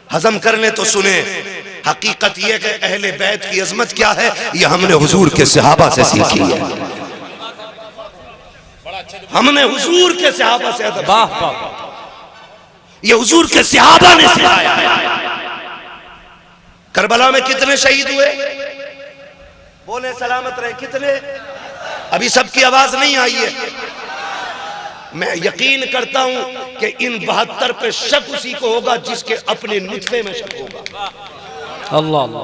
हजम कर ले तो सुने। हकीकत यह कि अहले बैत की अजमत क्या है, ये हमने हुजूर के सहाबा से सीखी है। हमने हुजूर के सहाबा से अदब, ये हुजूर के सहाबा ने सिखाया है। करबला में कितने शहीद हुए? बोले सलामत रहे। कितने? अभी सबकी आवाज नहीं आई है। मैं यकीन करता हूं कि इन 72 पे शक उसी को होगा जिसके अपने नुत्फे में शक होगा। अल्लाह अल्लाह,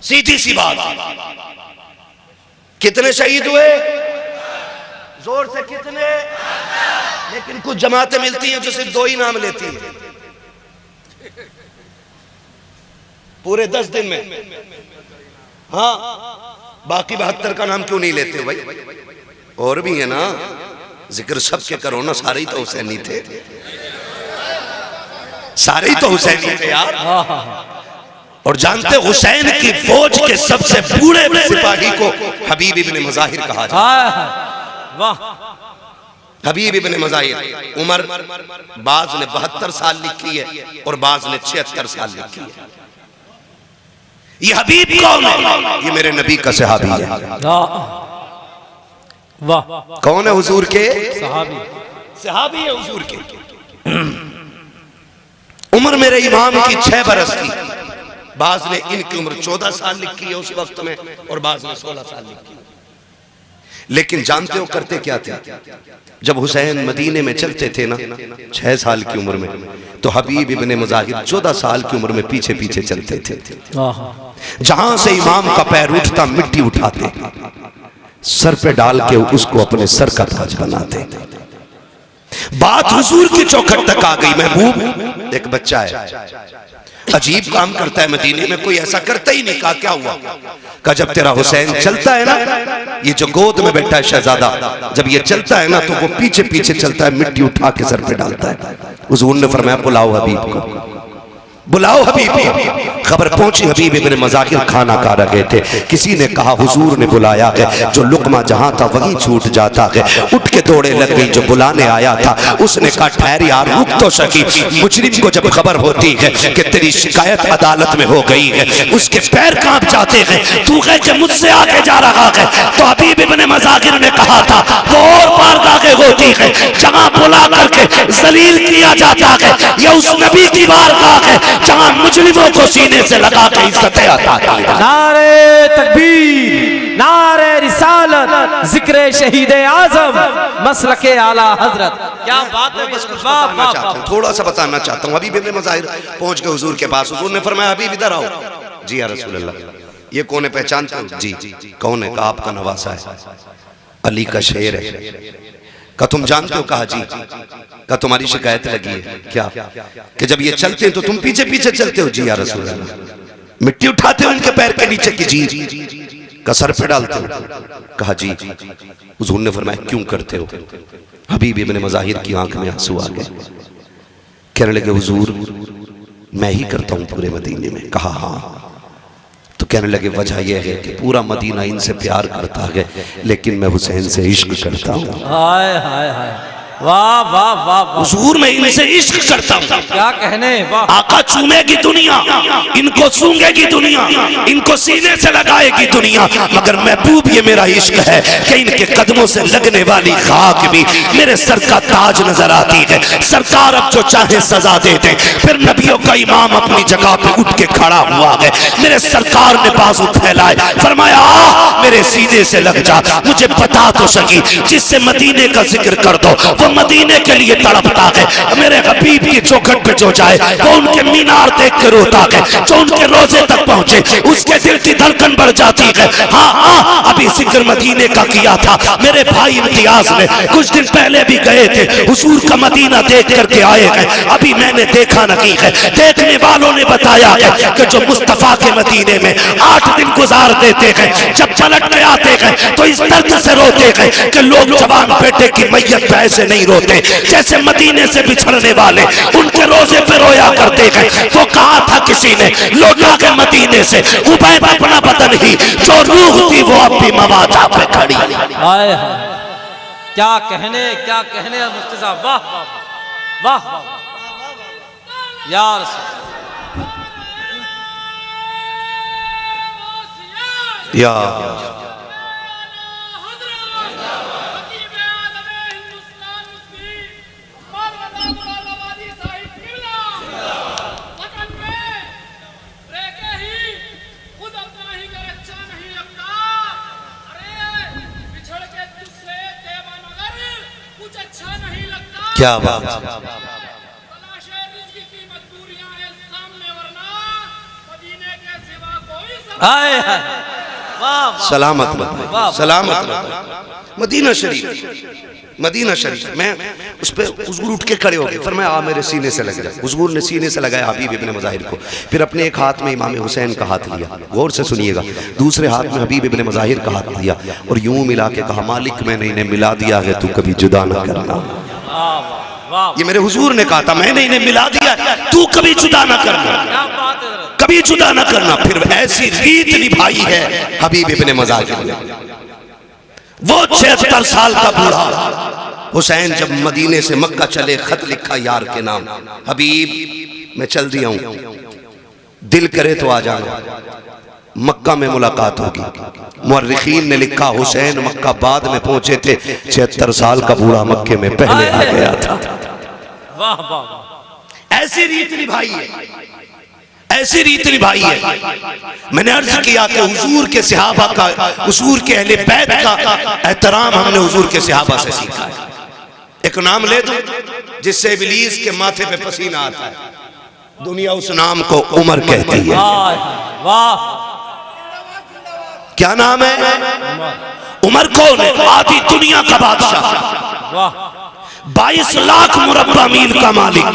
सीधी सी बात। कितने शहीद हुए? जोर से कितने? लेकिन कुछ जमातें मिलती हैं जो सिर्फ 2 ही नाम लेती हैं पूरे 10 दिन में। हाँ, बाकी 72 का नाम क्यों नहीं लेते भाई? और भी है ना, जिक्र सबके करो ना। सारे ही तो हुसैनी थे, सारे ही तो हुसैनी थे यार। और जानते हुसैन की फौज के सबसे बूढ़े सिपाही को हबीब इब्ने मुजाहिर कहा जाता है। वाह, हबीब इब्ने मुजाहिर। उमर बाज ने 72 साल लिखी है और बाज ने 76 साल लिखी है। ये हबीब कौन है? ये मेरे नबी का सहाबी है। वाह, कौन है? हुजूर के सहाबी, सहाबी है हुजूर के। उम्र मेरे इमाम की 6 बरस थी। बाज ने इनकी उम्र 14 साल लिखी है उस वक्त में, और बाज ने 16 साल लिखी है। लेकिन जानते हो करते क्या थे? जब हुसैन मदीने में चलते थे ना 6 साल की उम्र में, तो हबीब इब्ने मुजाहिर 14 साल की उम्र में पीछे पीछे चलते थे। जहां से इमाम का पैर उठता मिट्टी उठाते, सर पे डाल के उसको अपने सर का ताज बनाते। बात हुजूर की चौखट तक आ गई। महबूब एक बच्चा है, अजीब काम करता है मदीने में, कोई ऐसा करता ही नहीं। कहा क्या हुआ? कहा जब तेरा हुसैन चलता है ना, ये जो गोद में बैठा है शहजादा, जब ये चलता है ना तो वो पीछे पीछे चलता है, मिट्टी उठा के सर पे डालता है। हुजूर ने फरमाया बुलाओ हबीब को, बुलाओ हबीब को। खबर पहुंची, हबीब इब्ने मुजाहिर खाना खा रहे थे। किसी ने कहा हुजूर ने बुलाया है। जो लुकमा जहां था वहीं छूट जाता है। उठ के दौड़े लग गई। जो बुलाने आया था उसने कहा ठहर यार, रुक तो सकी। मुजरिम को जब खबर होती है कि तेरी शिकायत अदालत में हो गई है, उसके पैर कांप जाते हैं। तू कह के मुझसे आगे जा रहा है। तो हबीब इब्ने मुजाहिर ने कहा था वो और बारगाहें होती है जहां बुला करके जलील किया जाता है। यह उस नबी की बारगाह है जहां मुजरिमों को सीने से लगा के इज्जतें अता की। नारे तकबीर, नारे रिसालत, जिक्र शहीद आजम, मसलके आला हजरत। क्या बात है। थोड़ा सा बताना चाहता हूँ। हबीब इब्ने मुजाहिर पहुंच गए हुजूर के पास। हुजूर ने फरमाया हबीब इधर आओ। जी या रसूल अल्लाह। ये कौन है, पहचानते हो? जी। कौन है? कहा आपका नवासा है, अली का शेर है। का तुम जानते हो? कहा जी। का तुम्हारी शिकायत लगी है क्या? कि जब ये चलते हैं तो तुम पीछे पीछे चलते हो? जी या रसूल अल्लाह। मिट्टी उठाते हो उनके पैर के नीचे की? जी। का सर पे डालते हो? कहा जी। हुजूर ने फरमाया क्यों करते हो? हबीब इब्ने मुजाहिर की आंख में आंसू आ गए। कहने लगे हुजूर मैं ही करता हूं पूरे मदीने में। कहा हाँ। तो कहने लगे वजह यह है कि पूरा मदीना इनसे प्यार करता है, लेकिन मैं हुसैन से इश्क करता हूँ। हाय हाय हाय, वाह वाह वाह। हुजूर मैं इनसे इश्क करता हूँ। क्या कहने। वाह। आका चूमेगी दुनिया, इनको सूंघेगी दुनिया, इनको सीने से लगाएगी दुनिया, मगर महबूब ये मेरा इश्क है कि इनके कदमों से लगने वाली खाक भी मेरे सर का ताज नजर आती है। सरकार अब जो चाहे सजा दे दे। फिर नबियों का इमाम अपनी जगह पे उठ के खड़ा हुआ है। मेरे सरकार ने बाजू फैलाए, फरमाया मेरे सीने से लग जा, मुझे बता तो सकी जिससे मदीने का जिक्र कर दो वो मदीने के लिए तड़पता है। मेरे हबीब की चौखट पे जो जाए वो उनके मीनार देख कर रोता है। जो उनके रोजे तक पहुंचे उसके दिल की धड़कन बढ़ जाती है। हाँ हाँ, अभी जिक्र मदीने का किया था। मेरे भाई इम्तियाज ने कुछ दिन पहले भी गए थे, हुजूर का मदीना देख करके आए हैं। अभी मैंने देखा नहीं है। देखने वालों ने बताया है कि जो मुस्तफा के मदीने में 8 दिन गुजार देते हैं, जब पलट के आते हैं तो इस दर्द से रोते हैं कि लोग जवान बेटे की मैयत पे ऐसे नहीं रोते जैसे मदीने से बिछड़ने वाले उनके रोजे पे रोया करते हैं। तो कहा था किसी ने लौटा के मदीने से उबैद अपना बदन ही, जो रूह थी वो अब भी मवाजा पे खड़ी। हाय हाय, क्या कहने, क्या कहने मुफ्ती साहब। वाह वाह वाह यार। या क्या बात। सलामत रहो, सलामत रहो। मदीना शरीफ, मदीना शरीफ मैं उस पर हुजूर उठ के खड़े हो गए, फरमाया आ मेरे सीने से लग जा। हुजूर ने सीने से लगाया हबीब इब्ने मज़ाहिर को, फिर अपने एक हाथ में इमाम हुसैन का हाथ लिया, गौर से सुनिएगा, दूसरे हाथ में हबीब इब्ने मज़ाहिर का हाथ लिया और यूं मिला के कहा मालिक मैंने इन्हें मिला दिया है, तू कभी जुदा ना करना। ये मेरे हुजूर ने कहा था, मैंने इन्हें मिला दिया, तू कभी जुदा ना करना, कभी जुदा ना करना। फिर ऐसी रीत निभाई है हबीब इब्ने मज़ाहिर ने। वो 76 साल का बूढ़ा हुसैन जब मदीने से मक्का चले, खत लिखा यार के नाम, हबीब मैं चल दिया हूं, दिल करे तो आ जाना, मक्का में मुलाकात होगी। मुअर्रिखीन ने लिखा हुसैन मक्का बाद में पहुंचे थे, 76 साल का बूढ़ा मक्के में पहले आ गया था। वाह वाह, ऐसी रीत निभाई है, ऐसी रीत निभाई है। मैंने अर्ज किया कि हुजूर के सहाबा का, हुजूर के अहले बैत का एहतराम हमने हुजूर के सहाबा से सीखा है। एक नाम ले दो जिससे इब्लीस के माथे पे पसीना आता है, दुनिया उस नाम को उमर कहती है। वाह, क्या नाम है? उमर कौन है? आधी दुनिया का बादशाह, 22 लाख मुरब्बा मील का मालिक।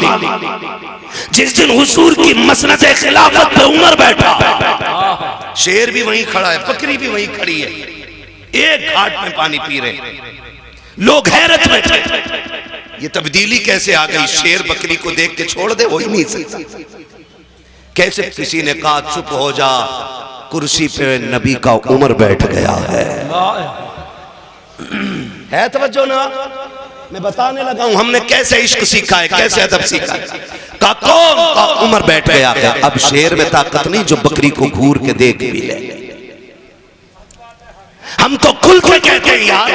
जिस दिन हुजूर की मसनद खिलाफत पे उमर बैठा, शेर भी वहीं खड़ा है, बकरी भी वहीं खड़ी है, एक घाट में पानी पी रहे, लोग हैरत में थे, ये तब्दीली कैसे आ गई? शेर बकरी को देख के छोड़ दे, हो ही नहीं सकता। कैसे? किसी ने कहा चुप हो जा, कुर्सी पे नबी का उमर बैठ गया है तवज्जो ना? मैं बताने लगा हूं हमने कैसे इश्क सीखा है, कैसे अदब सीखा है। का कौन? का उमर बैठ गया है। अब शेर में ताकत नहीं जो बकरी को घूर के देख भी ले। हम तो खुल के कहते हैं यार,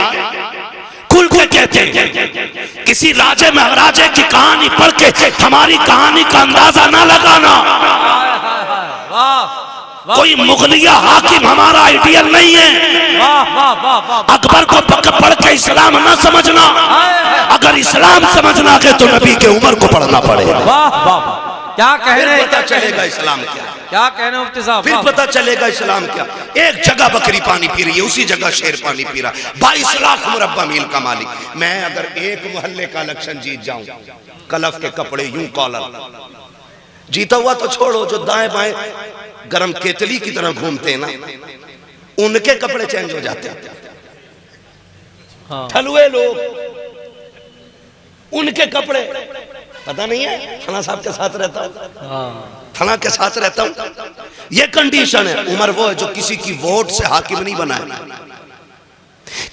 खुल के कहते हैं। किसी राजे महाराजे की कहानी पढ़ के हमारी कहानी का अंदाजा ना लगाना। कोई मुगलिया हाकिम हमारा आइडियल नहीं है। अकबर को पढ़ के इस्लाम ना समझना, अगर इस्लाम समझना है तो नबी के उमर को पढ़ना पड़ेगा। क्या कह रहे हैं? पता चलेगा इस्लाम क्या, क्या कह रहे हैं मुफ्ती साहब? फिर पता चलेगा इस्लाम क्या। एक जगह बकरी पानी पी रही है, उसी जगह शेर पानी पी रहा, 22 लाख मुरब्बा मील का मालिक। मैं अगर एक मोहल्ले का इलेक्शन जीत जाऊं, कलफ के कपड़े यूं कॉलर, जीता हुआ तो छोड़ो, जो दाएं बाएं गरम केतली की तरह घूमते हैं ना, उनके कपड़े चेंज हो जाते हैं। ठलुए लोग, उनके कपड़े, पता नहीं है, थाना साहब के साथ रहता हूं, थाना के साथ रहता हूं, ये कंडीशन है। उमर वो है जो किसी की वोट से हाकिम नहीं बना है,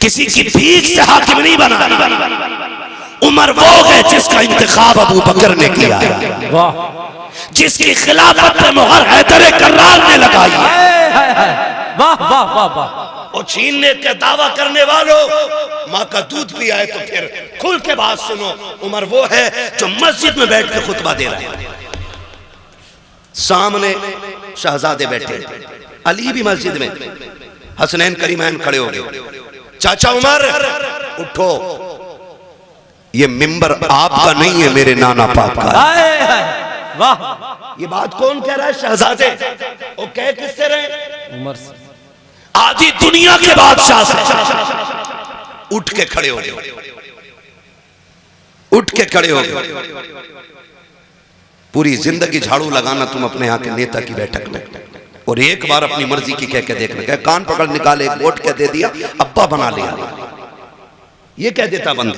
किसी की भीख से हाकिम नहीं बना। उमर वो है जिसका इंतखाब अबू बकर ने किया है, जिसकी खिलाफत पे मुहर हैदर कर्रार ने लगाई है। वाह वाह वाह वाह। और छीनने के दावा करने वालों, माँ का दूध पिया है तो फिर खुल के बात सुनो। उमर वो है जो मस्जिद में बैठ के खुतबा दे रहा है, सामने शहजादे बैठे, अली भी मस्जिद में, हसनैन करीमैन खड़े हो गए। चाचा उमर उठो, ये मिंबर आपका नहीं है, मेरे नाना पाक का है। वाह, ये बात कौन कह रहा है? शहजादे। वो कह किससे रहे? उमर से। आधी दुनिया के बादशाह से। उठ के खड़े हो गए, उठ के खड़े हो गए। पूरी जिंदगी झाड़ू लगाना तुम अपने यहाँ के नेता की बैठक में, और एक बार अपनी मर्जी की कह के देखना, क्या कान पकड़ निकाले, एक वोट कह दे दिया, अब्बा बना लिया, ये कह देता बंद।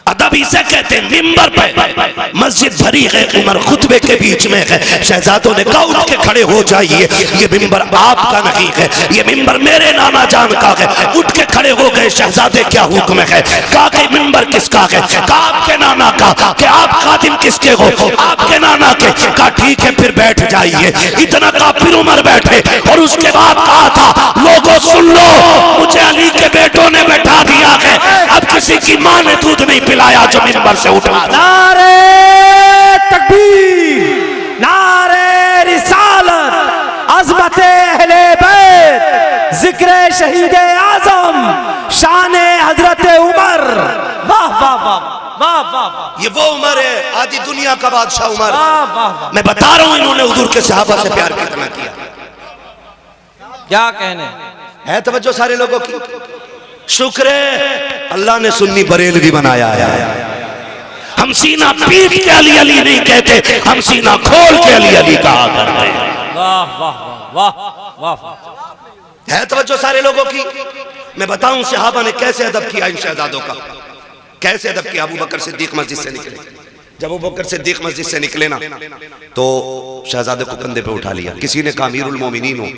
अदब इसे कहते हैं। मिंबर पे मस्जिद भरी है, उमर खुतबे के बीच में है, शहजादों ने कहा उठ के खड़े हो जाइए, ये मिंबर आपका नहीं है, ये मिंबर मेरे नाना जान का है। उठ के खड़े हो गए शहजादे, क्या हुक्म है? कहा कि मिंबर किसका है? कहा आपके नाना का। कि आप खादिम किसके हो? आपके नाना के। कहा ठीक है फिर बैठ जाइए। इतना काफिर उमर बैठे और उसके बाद कहा था लोगों सुन लो, मुझे अली के बेटों ने बैठा दिया है, अब किसी की मां ने दूध नहीं पिलाया जो मिंबर से उठा। नारे तकबीर, नारे रिसालत, अज़मत अहले बैत, जिक्र शहीद आज़म, शान हजरत उमर। वाह वाह वाह वाह वाह, ये वो उमर है, आधी दुनिया का बादशाह उमर। वाह वाह, मैं बता रहा हूं इन्होंने हुजूर के सहाबा से प्यार कितना किया। क्या कहने है तवज्जो सारे लोगों की। शुक्र है अल्लाह ने सुन्नी बरेलवी बनाया है। हम सीना पीट के अली अली नहीं कहते, हम सीना खोल के अली अली कहा करते हैं। वाह वाह वाह वाह वाह, है तवज्जो सारे लोगों की। मैं बताऊं सहाबा ने कैसे अदब किया इन शहजादों का, कैसे अदब किया। अबू बकर सिद्दीक मस्जिद से निकले, जब अबू बकर सिद्दीक मस्जिद से निकले ना तो शहजादे को कंधे पे उठा लिया। किसी ने कहा अमीरुल मोमिनीन हो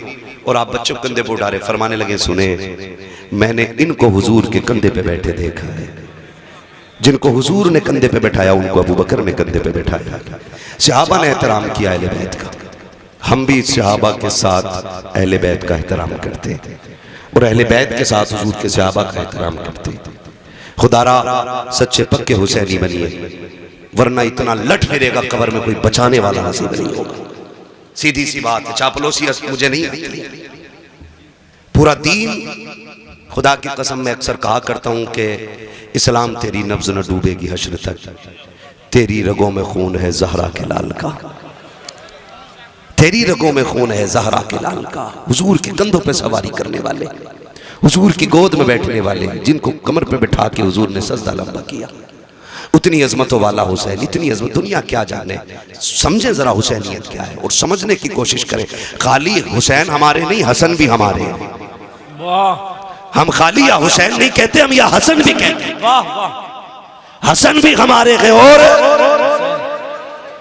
और आप बच्चों को कंधे पे उठा रहे। फरमाने लगे सुने, मैंने इनको हुजूर के कंधे पे बैठे देखा है, जिनको हुजूर ने कंधे पे बैठाया उनको अबू बकर ने कंधे पे बैठाया। सहाबा ने एहतराम किया अहले बैत का। हम भी सहाबा के साथ अहले बैत का एहतराम करते और अहले बैत के साथ हुजूर के सहाबा का एहतराम करते। खुदारा सच्चे पक्के हुसैनी बनिए, वरना इतना लट फिरेगा कब्र में कोई बचाने वाला नसीब नहीं होगा। सीधी सी बात है, चापलूसी मुझे नहीं आती। पूरा दीन, खुदा की कसम मैं अक्सर कहा करता हूं कि इस्लाम तेरी नब्ज न डूबेगी हश्र तक, तेरी रगों में खून है ज़हरा के लाल का, तेरी रगों में खून है ज़हरा के लाल का। हुजूर के कंधों पे सवारी करने वाले, हुजूर की गोद में बैठने वाले, जिनको कमर पे बैठा के हुजूर ने सजदा लंबा किया, उतनी अजमतों वाला हुसैन, इतनी अजमत दुनिया क्या जाने। समझे जरा हुसैनियत क्या है और समझने की कोशिश करें। खाली हुसैन हमारे नहीं, हसन भी हमारे हैं। हम खाली या हुसैन नहीं कहते, हम या हसन भी कहते। वाह वाह, हसन भी हमारे हैं और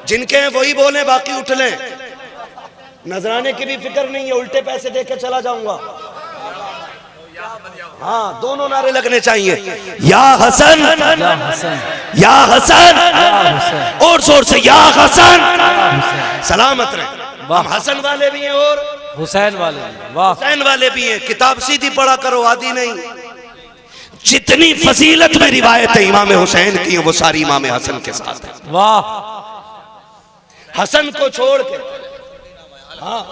जिनके हैं वही बोले, बाकी उठ लें। नजराने की भी फिक्र नहीं है, उल्टे पैसे देके चला जाऊंगा। हाँ, दोनों नारे लगने चाहिए, या हसन या हसन, या हसन, हुसैन, और जोर से या हसन। सलामत रहे। हम हसन वाले भी हैं और हुसैन वाले, वाह, हुसैन वाले भी हैं। किताब सीधी पढ़ा करो, आदि नहीं। जितनी फजीलत में रिवायत है इमाम हुसैन की, वो सारी इमाम हसन के साथ है। वाह, हसन को छोड़ के, हाँ,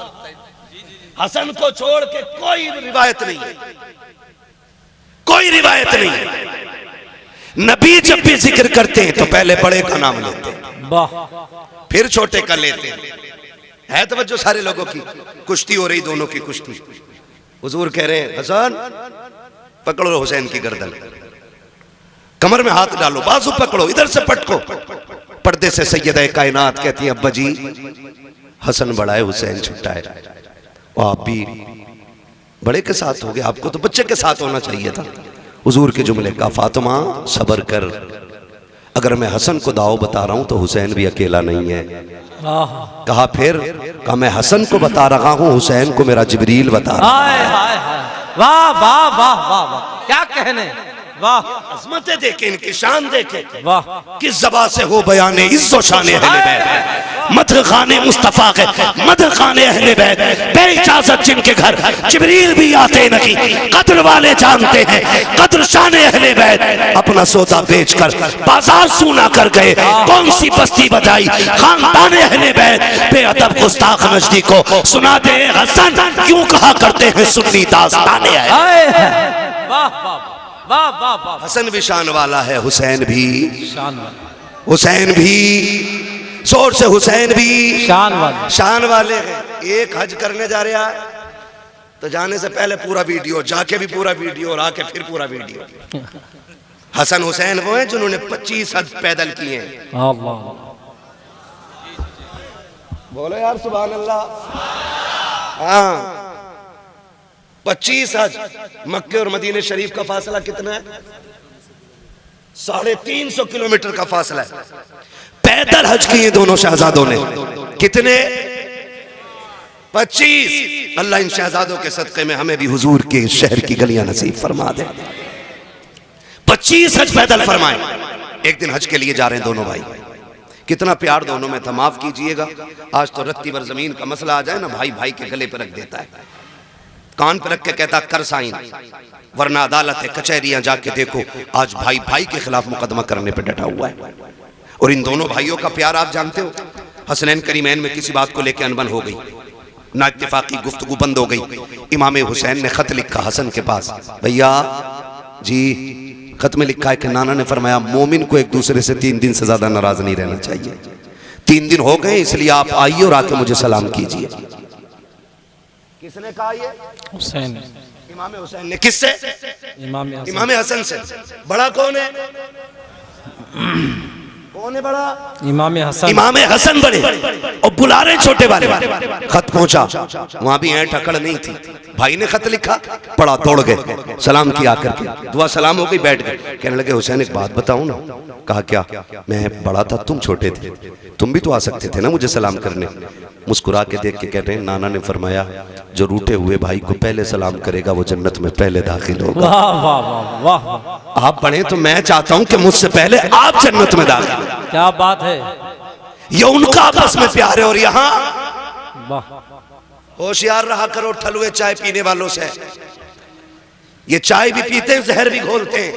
हसन को छोड़ के कोई रिवायत नहीं है, कोई रिवायत नहीं है। नबी जब भी जिक्र करते हैं तो पहले बड़े का नाम लेते हैं, वाह, फिर छोटे का लेते हैं। है तवज्जो सारे लोगों की। कुश्ती हो रही, दोनों की कुश्ती। हुजूर कह रहे हैं हसन पकड़ो हुसैन की गर्दन, कमर में हाथ डालो, बाजू पकड़ो, इधर से पटको। पर्दे से सैयदा कायनात कहती है अब्बा जी हसन बड़ा है, हुसैन छोटा है। आप भी बड़े के साथ हो गए, आपको तो बच्चे के साथ होना चाहिए था। हुजूर के जुमले का, फातिमा सब्र कर, अगर मैं हसन को दाव बता रहा हूं तो हुसैन भी अकेला नहीं है। कहा फिर, कहा मैं हसन को बता रहा हूं, हुसैन को मेरा जिब्रील बता रहा है। हाय हाय हाय, वाह वाह वाह वाह वाह, क्या कहने, वाह, अज़मतें देखे, इनकी शान देखे। वाह, किस ज़बान से हो बयाने इज़्ज़ो शान अहले बैत, मदह खाने मुस्तफ़ा के, मदह खाने अहले बैत, बेइजाज़त जिनके घर जिब्रील भी आते नहीं। कद्र वाले जानते हैं कद्र शान अहले बैत, अपना सौदा बेचकर बाजार सूना कर गए। कौन सी बस्ती बजाई खानदान अहले बैत, बेअदब गुस्ताख नजदी को सुना दे हसन, क्यों कहा करते हैं सुन्नी दास्ताने है। वाह वाह वाह वाह वाह, हसन भी शान वाला है, हुसैन भी शान वाला, हुसैन भी, जोर से हुसैन भी शान वाला, शान वाले हैं। एक हज करने जा रहा है तो जाने से पहले पूरा वीडियो, जाके भी पूरा वीडियो और आके फिर पूरा वीडियो। हसन हुसैन वो हैं जिन्होंने 25 हज पैदल किए हैं। बोलो यार सुभान अल्लाह। हाँ, 25 हज। मक्के और मदीने शरीफ का फासला कितना है? 350 किलोमीटर का फासला है। पैदल हज किए दोनों शहजादों ने। कितने? 25। अल्लाह इन शहजादों के सदक़े में हमें भी हुजूर के शहर की गलियां नसीब फरमा दे। 25 हज पैदल फरमाए। एक दिन हज के लिए जा रहे हैं दोनों भाई, कितना प्यार दोनों में था। माफ कीजिएगा, आज तो रत्ती भर जमीन का मसला आ जाए ना, भाई भाई के गले पे रख देता है, कान पे रख के कहता कर साइन, वरना अदालत है कचहरियां जाके देखो, आज भाई भाई के खिलाफ मुकदमा करने पे डटा हुआ है। और इन दोनों भाइयों का प्यार आप जानते हो, हसनैन करीमैन में किसी बात को लेकर अनबन हो गई, ना इत्तेफाकी गुफ्तगू बंद हो गई। इमाम हुसैन ने खत लिखा हसन के पास, भैया जी खत में लिखा है कि नाना ने फरमाया मोमिन को एक दूसरे से 3 दिन से ज्यादा नाराज नहीं रहना चाहिए। 3 दिन हो गए, इसलिए आप आइए और आके मुझे सलाम कीजिए। किसने कहा ये? हुसैन, इमाम हुसैन ने। किससे? इमाम हसन से। बड़ा कौन है? कौन है बड़ा? इमाम हसन। इमाम हसन बड़े और बुला रहे छोटे वाले। खत पहुंचा, वहां भी ऐंठ अकड़ नहीं थी। भाई ने खत लिखा, पढ़ा, दौड़ गए, सलाम किया करके, दुआ सलाम हो गई, बैठ गए। कहने लगे हुसैन एक बात बताऊं ना? कहा क्या? मैं बड़ा था, तुम छोटे थे, तुम भी तो आ सकते थे ना मुझे सलाम करने। मुस्कुरा के देख के कह रहे हैं नाना ने फरमाया जो रूठे हुए भाई को पहले सलाम करेगा वो जन्नत में पहले दाखिल होगा। वाह वाह वाह वाह। आप बड़े तो मैं चाहता हूं कि मुझसे पहले आप जन्नत में दाखिल। क्या बात है, ये उनका आपस में प्यार है। और यहाँ वाह, होशियार रहा करो ठलुए चाय पीने वालों से। ये चाय भी पीते हैं, जहर भी घोलते हैं।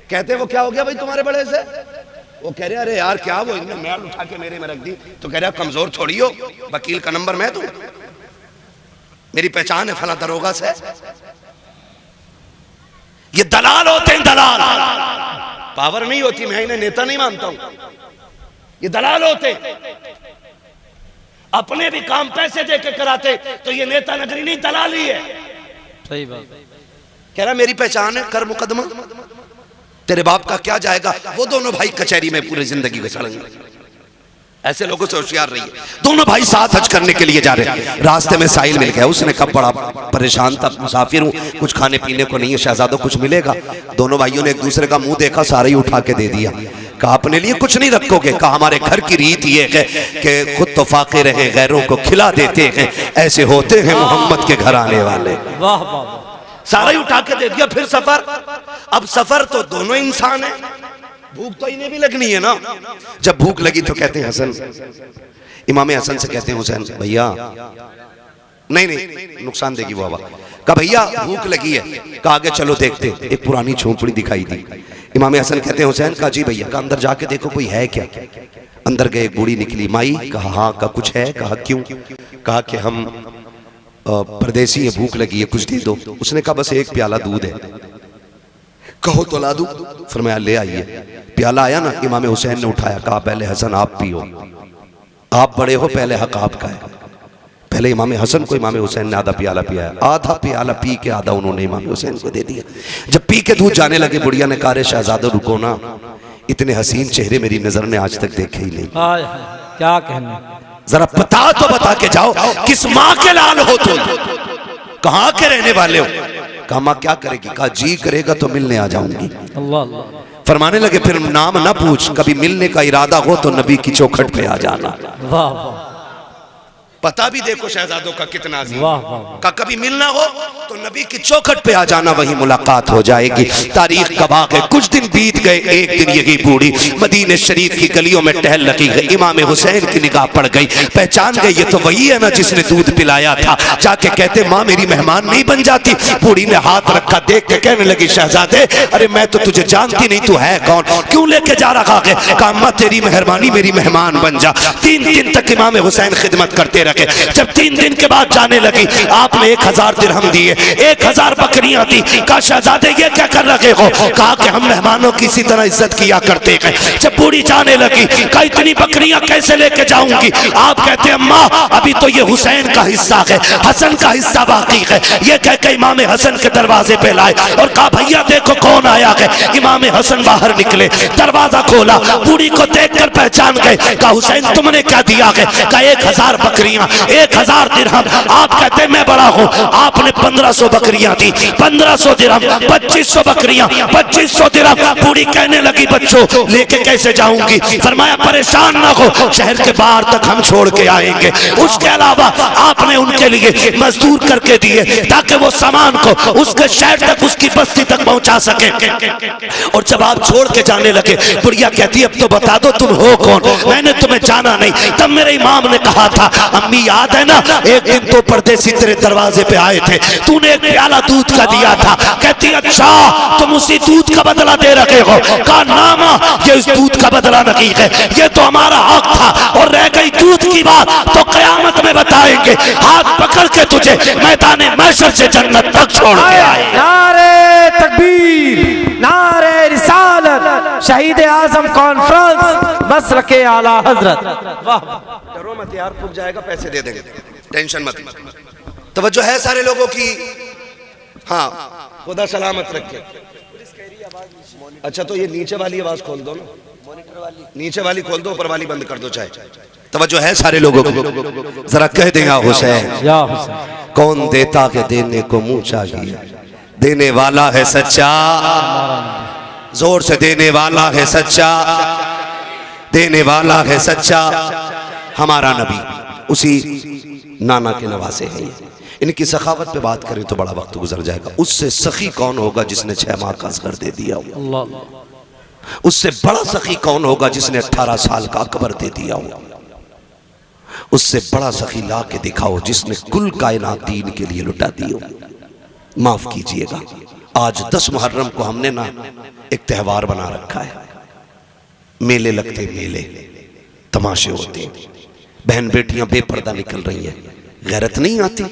कहते हैं वो क्या हो गया भाई तुम्हारे बड़े से? वो कह रहे अरे यार क्या वो इन्होंने मैल उठा के मेरे में रख दी। तो कह रहा कमजोर थोड़ी हो, वकील का नंबर मैं दूं, मेरी पहचान है फला दरोगा से। ये दलाल होते हैं, दलाल। पावर नहीं होती, मैं इन्हें नेता नहीं मानता हूं, ये दलाल होते। अपने भी काम पैसे दे के कराते तो ये नेता नगरी नहीं, दलाल ही है। सही बात। कह रहा मेरी पहचान है, कर मुकदमा, तेरे बाप का क्या जाएगा। वो दोनों भाई कचहरी में पूरी जिंदगी गुजारेंगे। ऐसे लोगों से होशियार रहिए। दोनों भाई साथ हज करने के लिए जा रहे हैं, रास्ते में साहिल मिल गया। उसने कहा बड़ा परेशान था, मुसाफिर हूँ, कुछ खाने पीने को नहीं है, शहजादों कुछ मिलेगा? दोनों भाइयों ने एक दूसरे का मुंह देखा, सारे ही उठा के दे दिया। कहा अपने लिए कुछ नहीं रखोगे? कहा हमारे घर की रीत ये है कि खुद तो फाके रहे, गैरों को खिला देते हैं, ऐसे होते हैं मोहम्मद के घर आने वाले। वाह वाह, सारा ही उठा के दे दिया। फिर सफर, अब सफर तो दोनों इंसान है, भूख तो इन्हें भी लगनी है ना। जब भूख लगी तो कहते हैं हसन, इमाम हसन से कहते हैं हुसैन भैया, नहीं नुकसान देगी वो हवा। कहा भैया भूख लगी है। कहा आगे चलो देखते। एक पुरानी झोंपड़ी दिखाई दी। इमाम हसन कहते हैं हुसैन, कहा जी भैया। कहा अंदर जाके देखो कोई है क्या। अंदर गए, एक बूढ़ी निकली। माई? कहा हाँ। कहा कुछ है? कहा क्यों? कहा कि हम परदेसी है, भूख लगी है, कुछ दे दो। उसने कहा बस एक प्याला दूध है। कहो तो ला दूं। फरमाया ले आइए। प्याला आया ना, इमाम हुसैन ने उठाया, कहा पहले हसन आप पियो, आप बड़े हो, पहले हक आपका है। पहले इमाम हसन को इमाम हुसैन ने आधा प्याला पिया। आधा प्याला पी के आधा उन्होंने इमाम हुसैन को दे दिया। जब पी के दूध जाने लगे, बुढ़िया ने कहा शहजादो रुको ना, इतने हसीन चेहरे मेरी नजर ने आज तक देखे ही नहीं। क्या कहने, जरा बता तो बता के जाओ, किस माँ के लाल हो तुम, कहाँ के रहने वाले हो? कहा माँ क्या करेगी? कहा जी करेगा तो मिलने आ जाऊंगी। अल्लाह अल्लाह। फरमाने लगे फिर नाम ना पूछ, कभी मिलने का इरादा हो तो नबी की चौखट पे आ जाना। वाह वाह, पता भी देखो शहजादों का कितना अजीम। वाह वाह। का कभी मिलना हो तो नबी की चौखट पे आ जाना, वही मुलाकात हो जाएगी। तारीख गवाह है, कुछ दिन बीत गए। एक दिन यही बूढ़ी मदीने शरीफ की गलियों में टहल लगी है। इमाम हुसैन की निगाह पड़ गई, पहचान गई ये तो वही है ना जिसने दूध पिलाया था। जाके कहते माँ मेरी मेहमान नहीं बन जाती। बूढ़ी ने हाथ रखा, देख के कहने लगी शहजादे अरे मैं तो तुझे जानती नहीं, तू है कौन, क्यों लेके जा रखा है? कहा अम्मा तेरी मेहरबानी, मेरी मेहमान बन जा। 3 दिन तक इमाम हुसैन खिदमत करते रहे। जब 3 दिन के बाद जाने लगी, आपने 1000 दिरहम दिए, 1000 बकरियां दी। कहा शहजादे ये क्या कर रहे हो? कहा कि हम मेहमानों की इसी तरह इज्जत किया करते हैं। जब बूढ़ी जाने लगी, कहा इतनी बकरियां कैसे लेके जाऊंगी? आप कहते अम्मा अभी तो ये हुसैन का हिस्सा है, हसन का हिस्सा बाकी है। ये कह के इमाम हसन के दरवाजे पे लाए और कहा भैया देखो कौन आया है। इमाम हसन बाहर निकले, दरवाजा खोला, बूढ़ी को देखकर पहचान गए। कहा हुसैन तुमने क्या दिया है? कहा 1000 बकरियां बकरियां, 1000 दिरहम। आप कहते मैं बड़ा हूं, आपने 1500 बकरियां दी, 1500 दिरहम, 2500 बकरियां, 2500 दिरहम। बूढ़ी कहने लगी बच्चों लेके कैसे जाऊंगी? फरमाया परेशान ना हो, शहर के बाहर तक हम छोड़ के आएंगे। उसके अलावा आपने उनके लिए मजदूर करके दिए ताकि वो सामान को उसके शहर तक, उसकी बस्ती तक पहुंचा सके। और जब आप छोड़ के जाने लगे, बुढ़िया कहती अब तो बता दो तुम हो कौन, मैंने तुम्हें जाना नहीं। तब मेरे इमाम ने कहा था, अम्मी याद है ना, एक दिन तो परदेसी तेरे दरवाजे पे आए थे, तूने एक प्याला दूध का दिया था। कहती अच्छा तुम उसी दूध का बदला दे रहे हो? कहा नामा, ये इस दूध का बदला नहीं है, ये तो हमारा हक था। और रह गई दूध की बात तो कयामत में बताएंगे, हाथ पकड़ के तुझे मैदान महशर से जन्नत तक छोड़ के आए। नारे तकबीर, नारे रिसालत, शहीद आजम कॉन्फ्रेंस, मसलके आला हजरत। वाह, डरो मत यार, पुग जाएगा, पैसे दे देंगे, टेंशन मत। तवज्जो है सारे लोगों की? हाँ, खुदा सलामत रखे। अच्छा तो ये नीचे वाली आवाज खोल दो ना, मॉनिटर वाली, नीचे वाली खोल दो, ऊपर वाली बंद कर दो चाहे। तवज्जो है सारे लोगों को? जरा कह देगा हुसैन, या हुसैन, कौन देता के देने को मुंह चाहिए, देने वाला है सच्चा, जोर से देने वाला है सच्चा, देने वाला है सच्चा। हमारा नबी उसी नाना के नवासे हैं। इनकी सखावत पे बात करें तो बड़ा वक्त गुजर जाएगा। उससे सखी कौन होगा जिसने 6 माह का असगर दे दिया हो? उससे बड़ा सखी कौन होगा जिसने 18 साल का अकबर दे दिया हो? उससे बड़ा सखी ला के दिखाओ जिसने कुल कायनात दीन के लिए लुटा दी हो। माफ कीजिएगा, आज 10 मुहर्रम को हमने ना एक त्यौहार बना रखा है। मेले लगते, मेले तमाशे होते, बहन बेटियां बेपर्दा निकल रही हैं। गैरत नहीं आती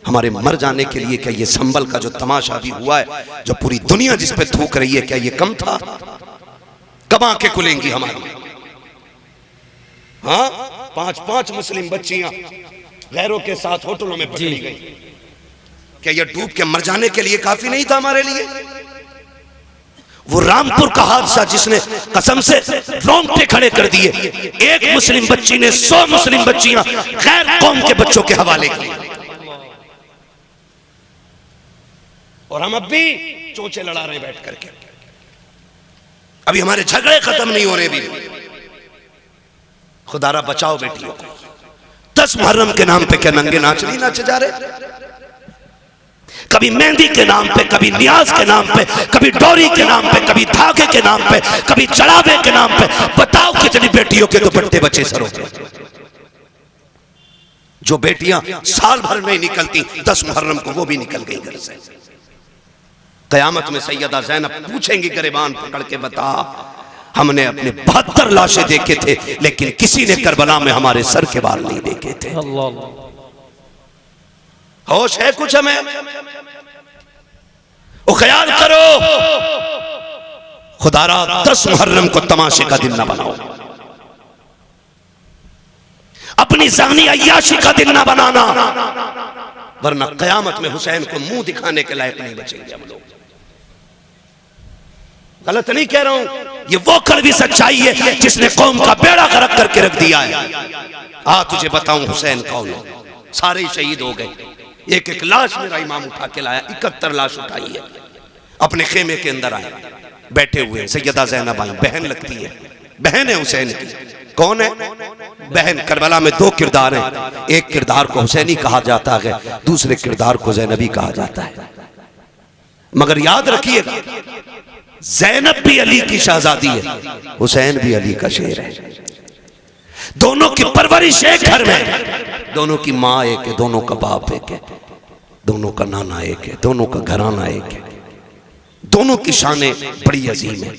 हमारे मर जाने के लिए? क्या ये संबल का जो तमाशा भी हुआ है, जो पूरी दुनिया जिस पे थूक रही है, क्या ये कम था? कब आंखें खुलेंगी हमारी? हाँ, 5-5 मुस्लिम बच्चियां गैरों के साथ होटलों में पकड़ी गई। क्या ये डूब के मर जाने के लिए काफी नहीं था हमारे लिए? वो रामपुर का हादसा जिसने कसम से रोंगटे खड़े कर दिए, एक मुस्लिम बच्ची ने 100 मुस्लिम बच्चियां गैर कौम के बच्चों के हवाले की। और हम अब भी चोंचे लड़ा रहे बैठ करके, अभी हमारे झगड़े खत्म नहीं हो रहे भी। खुदारा बचाओ बेटियों को। 10 मुहर्रम के नाम पे क्या नंगे नाच नहीं नाचे जा रहे? कभी मेहंदी के नाम पे, कभी नियाज के नाम पे, कभी डोरी के नाम पे, कभी धागे के नाम पे, कभी चढ़ावे के नाम पे। बताओ कितनी बेटियों के दुपट्टे बचे सरों पे? जो बेटियां साल भर में निकलती, 10 मुहर्रम को वो भी निकल गई घर से। कयामत में सैयदा ज़ैनब पूछेंगी गिरबान पकड़ के, बता हमने अपने 72 लाशें देखे थे लेकिन किसी ने करबला में हमारे सर के बाल नहीं देखे थे। होश है कुछ हमें? वो ख्याल करो, खुदारा 10 मुहर्रम को तमाशे का दिन ना बनाओ, अपनी जानी अय्याशी का दिन ना बनाना, वरना कयामत में हुसैन को मुंह दिखाने के लायक नहीं बचेंगे हम लोग। गलत नहीं कह रहा हूं, ये वो कड़वी सच्चाई है जिसने कौम का बेड़ा गर्क करके रख दिया है। तुझे बताऊं हुसैन कौन है? सारे ही शहीद हो गए। एक एक लाश मेरा इमाम उठा के लाया, 71 लाश उठाई है। अपने खेमे के अंदर आए, बैठे हुए सैयदा ज़ैनब आई, बहन लगती है, बहन है हुसैन की। कौन है बहन? करबला में 2 किरदार हैं, एक किरदार को हुसैनी कहा जाता है, दूसरे किरदार को ज़ैनबी कहा जाता है। मगर याद रखिएगा, ज़ैनब भी अली की शहजादी है, हुसैन भी अली का शेर है। दोनों की परवरिश एक घर में, दोनों की माँ एक है, दोनों का बाप एक है, दोनों का नाना एक है, दोनों का घराना एक है, दोनों की शानें बड़ी अजीम है।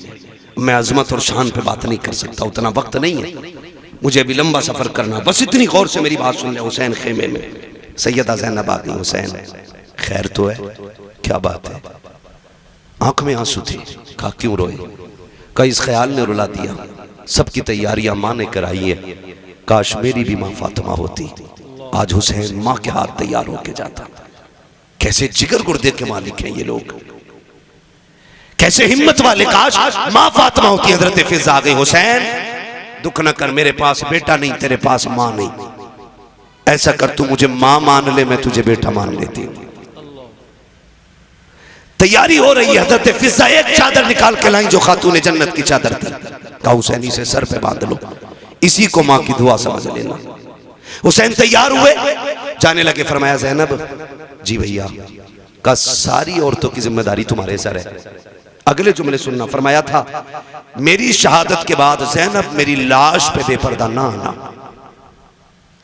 मैं अजमत और शान पे बात नहीं कर सकता, उतना वक्त नहीं है, मुझे अभी लंबा सफर करना। बस इतनी गौर से मेरी बात सुन ले। हुसैन खेमे में, सैयदा ज़ैनब आ गई। हुसैन खैर तो है? क्या बात है? आंख में आंसू थे। कहा क्यों रोए? कहा इस ख्याल ने रुला दिया, सबकी तैयारियां माँ ने कराई है, काश मेरी भी माँ फातिमा होती, आज हुसैन माँ के हाथ तैयार होके जाता। कैसे जिगर गुर्दे के मालिक हैं ये लोग, कैसे हिम्मत वाले। काश माँ फातिमा होती। हजरत फिजा आ गई, हुसैन दुख न कर, मेरे पास बेटा नहीं, तेरे पास माँ नहीं। ऐसा कर, तू मुझे मां मान ले, मैं तुझे बेटा मान लेती हूं। तैयारी हो रही है। हजरत फिजा एक चादर निकाल के लाई जो खातून जन्नत की चादर थी। कहा हुसैन इसे सर पे बांध लो, इसी को मां की दुआ समझ लेना। हुसैन तैयार हुए, जाने लगे। फरमाया ज़ैनब, जी भैया, का सारी औरतों की जिम्मेदारी तुम्हारे सर है। अगले जुमले सुनना। फरमाया था, मेरी शहादत के बाद ज़ैनब मेरी लाश पे बेपर्दा ना आना।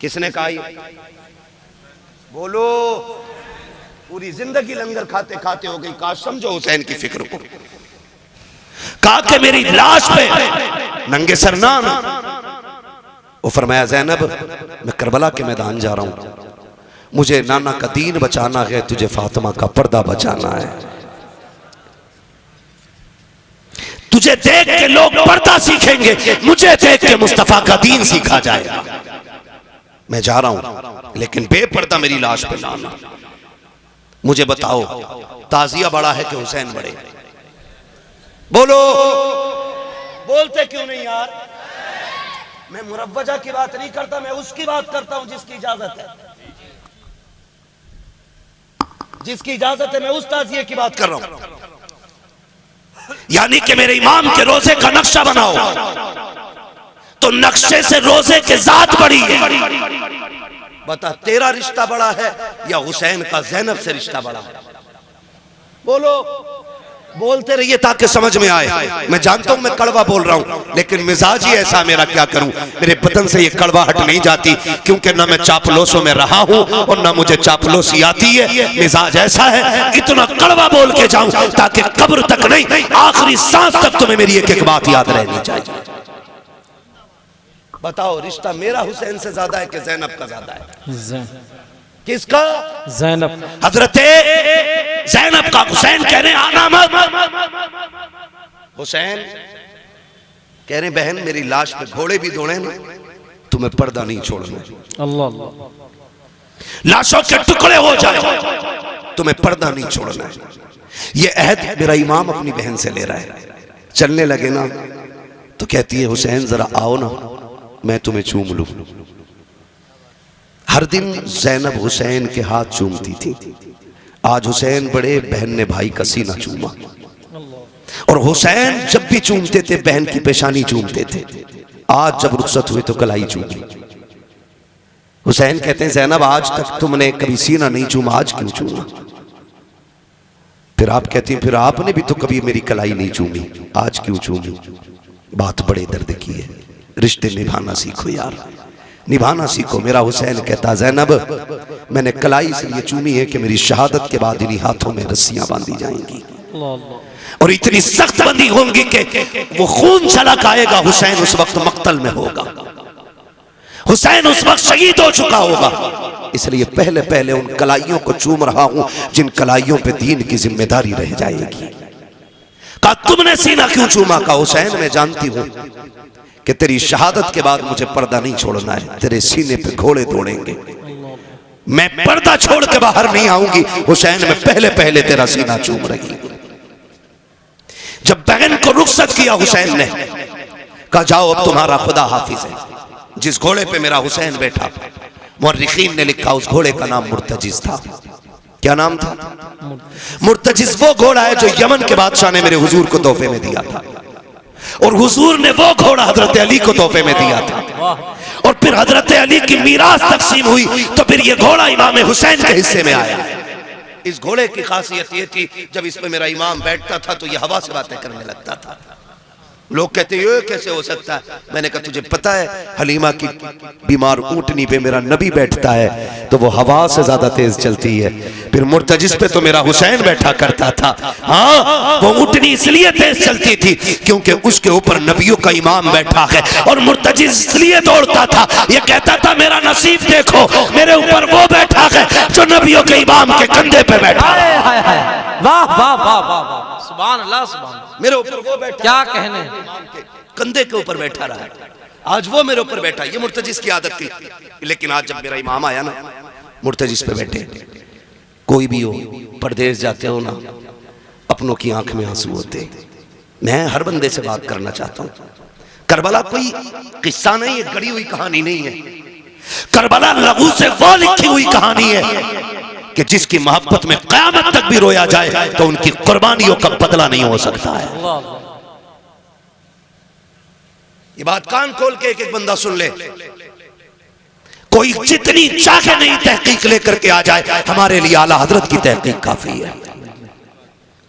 किसने कहा ये? बोलो। पूरी जिंदगी लंगर खाते खाते हो गई। काश समझो हुसैन की फिक्र को। कहा कि मेरी लाश पे नंगे सर ना आना। वो फरमाया, ज़ैनब, मैं करबला के मैदान जा रहा हूं, मुझे नाना का दीन बचाना है, तुझे फातिमा का पर्दा बचाना है। तुझे देख के लोग पर्दा सीखेंगे, मुझे देख के मुस्तफा का दीन सीखा जाएगा। मैं जा रहा हूं, लेकिन बेपर्दा मेरी लाश पे लाना। मुझे बताओ, ताजिया बड़ा है कि हुसैन बड़े? बोलो। बोलते क्यों नहीं यार? मैं मुरव्वजा की बात नहीं करता, मैं उसकी बात करता हूं जिसकी इजाजत है। जिसकी इजाजत है, मैं उस ताजिए की बात कर रहा हूं। यानी कि मेरे इमाम के रोजे का नक्शा बनाओ तो नक्शे से रोजे के जात बड़ी है। बता, तेरा रिश्ता बड़ा है या हुसैन का ज़ैनब से रिश्ता बड़ा है? बोलो। बोलते रहिए ताकि समझ में आए। मैं जानता हूं मैं कड़वा बोल रहा हूं, लेकिन मिजाज ही ऐसा मेरा, क्या करूं। मेरे बदन से ये कड़वाहट नहीं जाती, क्योंकि ना मैं चापलोसों में रहा हूं और ना मुझे चापलोसी आती है। मिजाज ऐसा है, इतना कड़वा बोल के जाऊं ताकि कब्र तक नहीं, आखिरी सांस तक तुम्हें मेरी एक एक बात याद रहनी चाहिए। बताओ, रिश्ता मेरा हुसैन से ज्यादा है कि ज़ैनब का ज्यादा है? किसका? ज़ैनब। हजरत ज़ैनब का। हुसैन कह रहे आना मत। हुसैन कह रहे, बहन मेरी लाश पे घोड़े भी दौड़े ना, तुम्हें पर्दा नहीं छोड़ना। अल्लाह। लाशों के टुकड़े हो जाए, तुम्हें पर्दा नहीं छोड़ना है। ये अहद मेरा इमाम अपनी बहन से ले रहा है। चलने लगे ना तो कहती है, हुसैन जरा आओ ना, मैं तुम्हें चूम लूं। हर दिन ज़ैनब हुसैन के हाथ चूमती थी। आज हुसैन बड़े, बहन ने भाई का सीना चूमा। और हुसैन जब भी चूमते थे बहन की पेशानी चूमते थे। आज जब रुखसत हुई तो कलाई चूमी। हुसैन कहते हैं, ज़ैनब आज तक तुमने कभी सीना नहीं चूमा, आज क्यों चूमा? फिर आप कहती हैं, फिर आपने भी तो कभी मेरी कलाई नहीं चूमी, आज क्यों चूमी? बात बड़े दर्द की है। रिश्ते निभाना सीखो यार, निभाना सीखो। मेरा हुसैन कहता, ज़ैनब मैंने कलाई इसलिए चूमी है कि मेरी शहादत के बाद इन्हीं हाथों में रस्सियां बांधी जाएंगी और इतनी सख्त बंदी होंगी कि वो खून छलक आएगा। हुसैन उस वक्त मक्तल में होगा, हुसैन उस वक्त शहीद हो चुका होगा। इसलिए पहले पहले उन कलाइयों को चूम रहा हूं जिन कलाइयों पे दीन की जिम्मेदारी रह जाएगी। कहा, तुमने सीना क्यों चूमा? का हुसैन मैं जानती हूं कि तेरी शहादत के बाद मुझे पर्दा नहीं छोड़ना है, तेरे सीने पे घोड़े दौड़ेंगे, मैं पर्दा छोड़ के बाहर नहीं आऊंगी। हुसैन मैं पहले पहले तेरा सीना चूम रही। जब बहन को रुखसत किया हुसैन ने, कहा जाओ अब तुम्हारा खुदा हाफिज है। जिस घोड़े पे मेरा हुसैन बैठा, मुर्रिखीन ने लिखा उस घोड़े का नाम मुर्तजिज था। क्या नाम था? मुर्तजिज वो घोड़ा है जो यमन के बादशाह ने मेरे हुजूर को तोहफे में दिया था, और हुजूर ने वो घोड़ा हजरत अली को तोहफे में दिया था। और फिर हजरत अली की मीरास तकसीम हुई तो फिर ये घोड़ा इमाम हुसैन के हिस्से में आया। इस घोड़े की खासियत ये थी, जब इसमें मेरा इमाम बैठता था तो ये हवा से बातें करने लगता था। लोग कहते ये कैसे हो सकता है? मैंने कहा तुझे पता है हलीमा की बीमार ऊंटनी पे मेरा नबी बैठता है तो वो हवा से ज्यादा तेज चलती है। फिर मुर्तजिस पे तो मेरा हुसैन बैठा करता था। हाँ, वो ऊंटनी इसलिए तेज चलती थी क्योंकि उसके ऊपर नबियों का इमाम बैठा है, और मुर्तजिस इसलिए दौड़ता था, ये कहता था मेरा नसीब देखो, मेरे ऊपर वो बैठा है जो नबियों के इमाम के कंधे पे बैठा है। वाह वाह वाह वाह, सुभान अल्लाह, सुभान। मेरे ऊपर वो बैठा, क्या कहने, कंधे के ऊपर बैठा रहा है, आज वो मेरे ऊपर बैठा। ये मुर्तजिस की आदत थी। लेकिन आज जब मेरा इमाम आया ना, मुर्तजिस पे बैठे। कोई भी हो, परदेश जाते हो ना, अपनों की आंख में आंसू होते। मैं हर बंदे से बात करना चाहता हूँ। करबला कोई किस्सा नहीं है, गढ़ी हुई कहानी नहीं है। करबला लहू से वो लिखी हुई कहानी है कि जिसकी मोहब्बत में क़यामत तक भी रोया जाए तो उनकी कुर्बानियों का बदला नहीं हो सकता है। ये बात कान खोल के एक एक बंदा सुन ले। कोई जितनी चाहे नहीं तहकीक लेकर के आ जाए, हमारे लिए आला हजरत की तहकीक काफी है।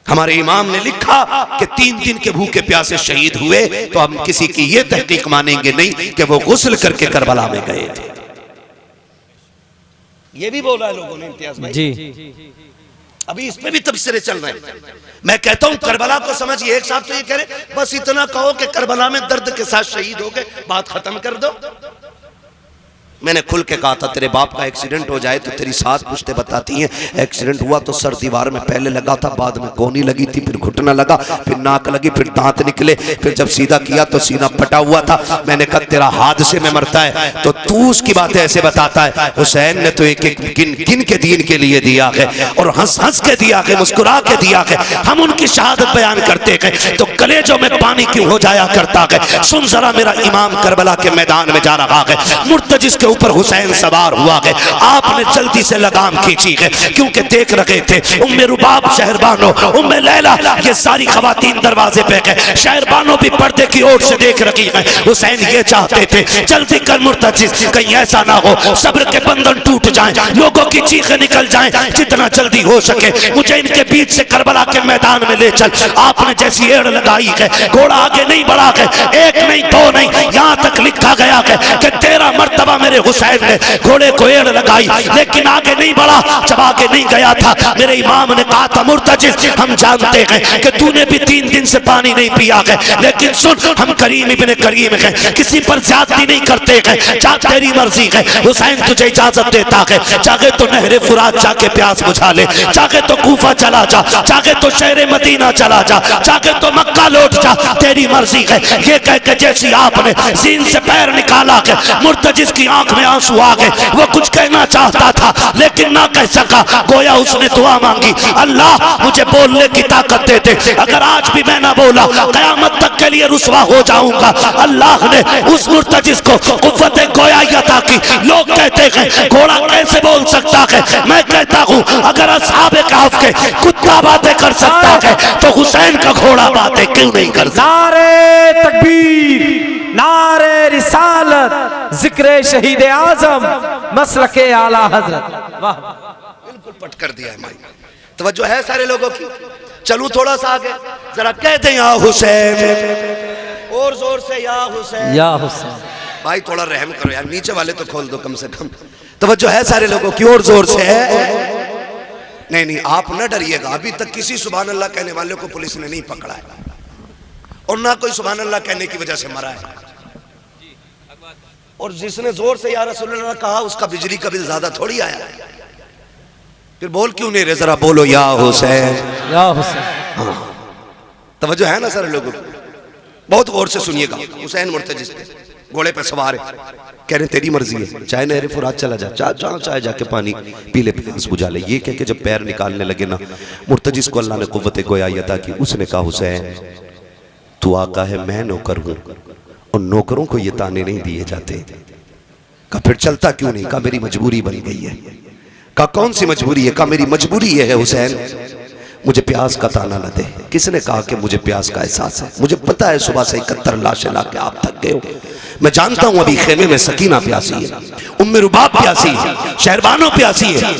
हमारे इमाम ने लिखा कि 3 दिन के भूखे प्यासे शहीद हुए, तो हम किसी की ये तहकीक मानेंगे नहीं कि वो गुस्ल करके करबला में गए थे। ये भी बोला है लोगों ने इम्तियाज भाई जी। अभी इसमें भी तबसरे चल रहे हैं। मैं कहता हूं करबला को समझिए। एक साहब तो ये कह रहे बस इतना कहो कि करबला में दर्द के साथ शहीद हो गए, बात खत्म कर दो। मैंने खुल के कहा था तेरे बाप का एक्सीडेंट हो जाए तो तेरी 7 पुश्तें बताती हैं एक्सीडेंट हुआ तो सर दीवार में पहले लगा था, बाद में कोहनी लगी थी, फिर घुटना लगा, फिर नाक लगी, फिर दांत निकले, फिर जब सीधा किया तो सीना फटा हुआ था। मैंने कहा तेरा हादसे में मरता है तो तू उसकी बातें ऐसे बताता है। हुसैन ने तो एक एक गिन के दीन के लिए दिया है और हंस हंस के दिया है, मुस्कुरा के दिया है। हम उनकी शहादत बयान करते हैं तो कलेजों में पानी क्यों हो जाया करता है। सुन जरा, मेरा इमाम करबला के मैदान में जा रहा है, मुर्तजिस के ऊपर हुसैन सवार हुआ है। आपने जल्दी से लगाम खींची है क्योंकि देख रहे थे उम्मे रुबाब शहरबानो, उम्मे लैला, ये सारी खवातीन दरवाजे पे है। शहरबानो भी पर्दे की ओर से देख रही है। हुसैन ये चाहते थे जल्दी कर मुर्तजिस, कहीं ऐसा ना हो सब्र के बंधन टूट जाएं, लोगों की चीखें निकल जाएं। जितना जल्दी हो सके मुझे इनके बीच से करबला के मैदान में ले चल। आपने जैसी एड़ लगाई है, घोड़ा आगे नहीं बढ़ा है, 1 नहीं 2 नहीं, यहाँ तक लिखा गया है कि 13 मर्तबा मेरे हुसैन ने घोड़े को एड़ लगाई, लेकिन आगे नहीं बढ़ा। जब आगे नहीं गया था मेरे इमाम ने कहा था मुर्तजिस, हम जानते हैं कि तूने भी 3 दिन से पानी नहीं पिया है, लेकिन सुन हम करीम इब्ने करीम हैं, किसी पर ज्यादती नहीं करते हैं, जा तेरी मर्जी है। हुसैन तुझे इजाजत देता है, चाहे तो नहरे फुरात जाके प्यास बुझा ले, चाहे तो कूफा चला जा, चाहे तो शहर मदीना चला जा, चाहे तो मक्का लौट जा, तेरी मर्जी है। ये कह के जैसी आपने सीन से पैर निकाला है, मुर्तजिस की आंख में आंसू आ गए। वो कुछ कहना चाहता था लेकिन ना कह सका। गोया उसने दुआ मांगी, अल्लाह मुझे बोलने की ताकत दे दे, अगर आज भी मैं ना बोला कयामत तक के लिए रुसवा हो जाऊंगा। अल्लाह ने उस मुर्तजिस को कुव्वत गोयाई अता की। लोग कहते हैं घोड़ा कैसे बोल सकता है, मैं कहता हूं अगर असहाबे कहफ के कुत्ता बातें कर सकता है तो हुसैन का घोड़ा बातें क्यों नहीं कर सकता। नारे तकबीर, नारे रिसालत, जिक्र शहीद आजम, मसलके आला हजरत। वाह, बिल्कुल पट कर दिया है माई। तवज्जो है सारे लोगों की। चलूं थोड़ा सा आगे, जरा कह दें या हुसैन, और जोर से या हुसैन, या हुसैन। भाई थोड़ा रहम करो यार, नीचे वाले तो खोल दो कम से कम। तवज्जो है सारे लोगों की, और जोर से है। नहीं नहीं आप न डरिएगा, अभी तक किसी सुभान अल्लाह कहने वाले को पुलिस ने नहीं पकड़ा है और ना कोई सुभान अल्लाह कहने की वजह से मरा है। और जिसने जोर से या रसूलुल्लाह कहा उसका बिजली का बिल ज्यादा थोड़ी आया। फिर बोल क्यों नहीं रहे, जरा बोलो या हुसैन, या हुसैन। हाँ तवज्जो है ना सारे लोगों को, बहुत गौर से सुनिएगा। हुसैन मुर्तजिस घोड़े पे सवार है, कह रहे तेरी मर्जी है, चाहे नहरे फुरात चला जा, चाहे जाके पानी पी ले, प्यास बुझा ले। ये कह के जब पैर निकालने लगे ना मुर्तजिस को अल्लाह ने कुव्वत गोयाई अता की। उसने कहा हुसैन तू आका है, मैं नौकर हूं और नौकरों को ये ताने नहीं दिए जाते। कहा फिर चलता क्यों नहीं? कहा मेरी मजबूरी बन गई है। कहा कौन सी मजबूरी है? कहा मेरी मजबूरी ये है हुसैन मुझे प्यास का ताना न दे। किसने कहा कि मुझे प्यास का एहसास है? मुझे पता है सुबह से 71 लाशें ला के आप थक गए हो। मैं जानता हूं अभी खेमे में सकीना प्यासी है, उम्मे रुबाब प्यासी है, शहरबानो प्यासी है,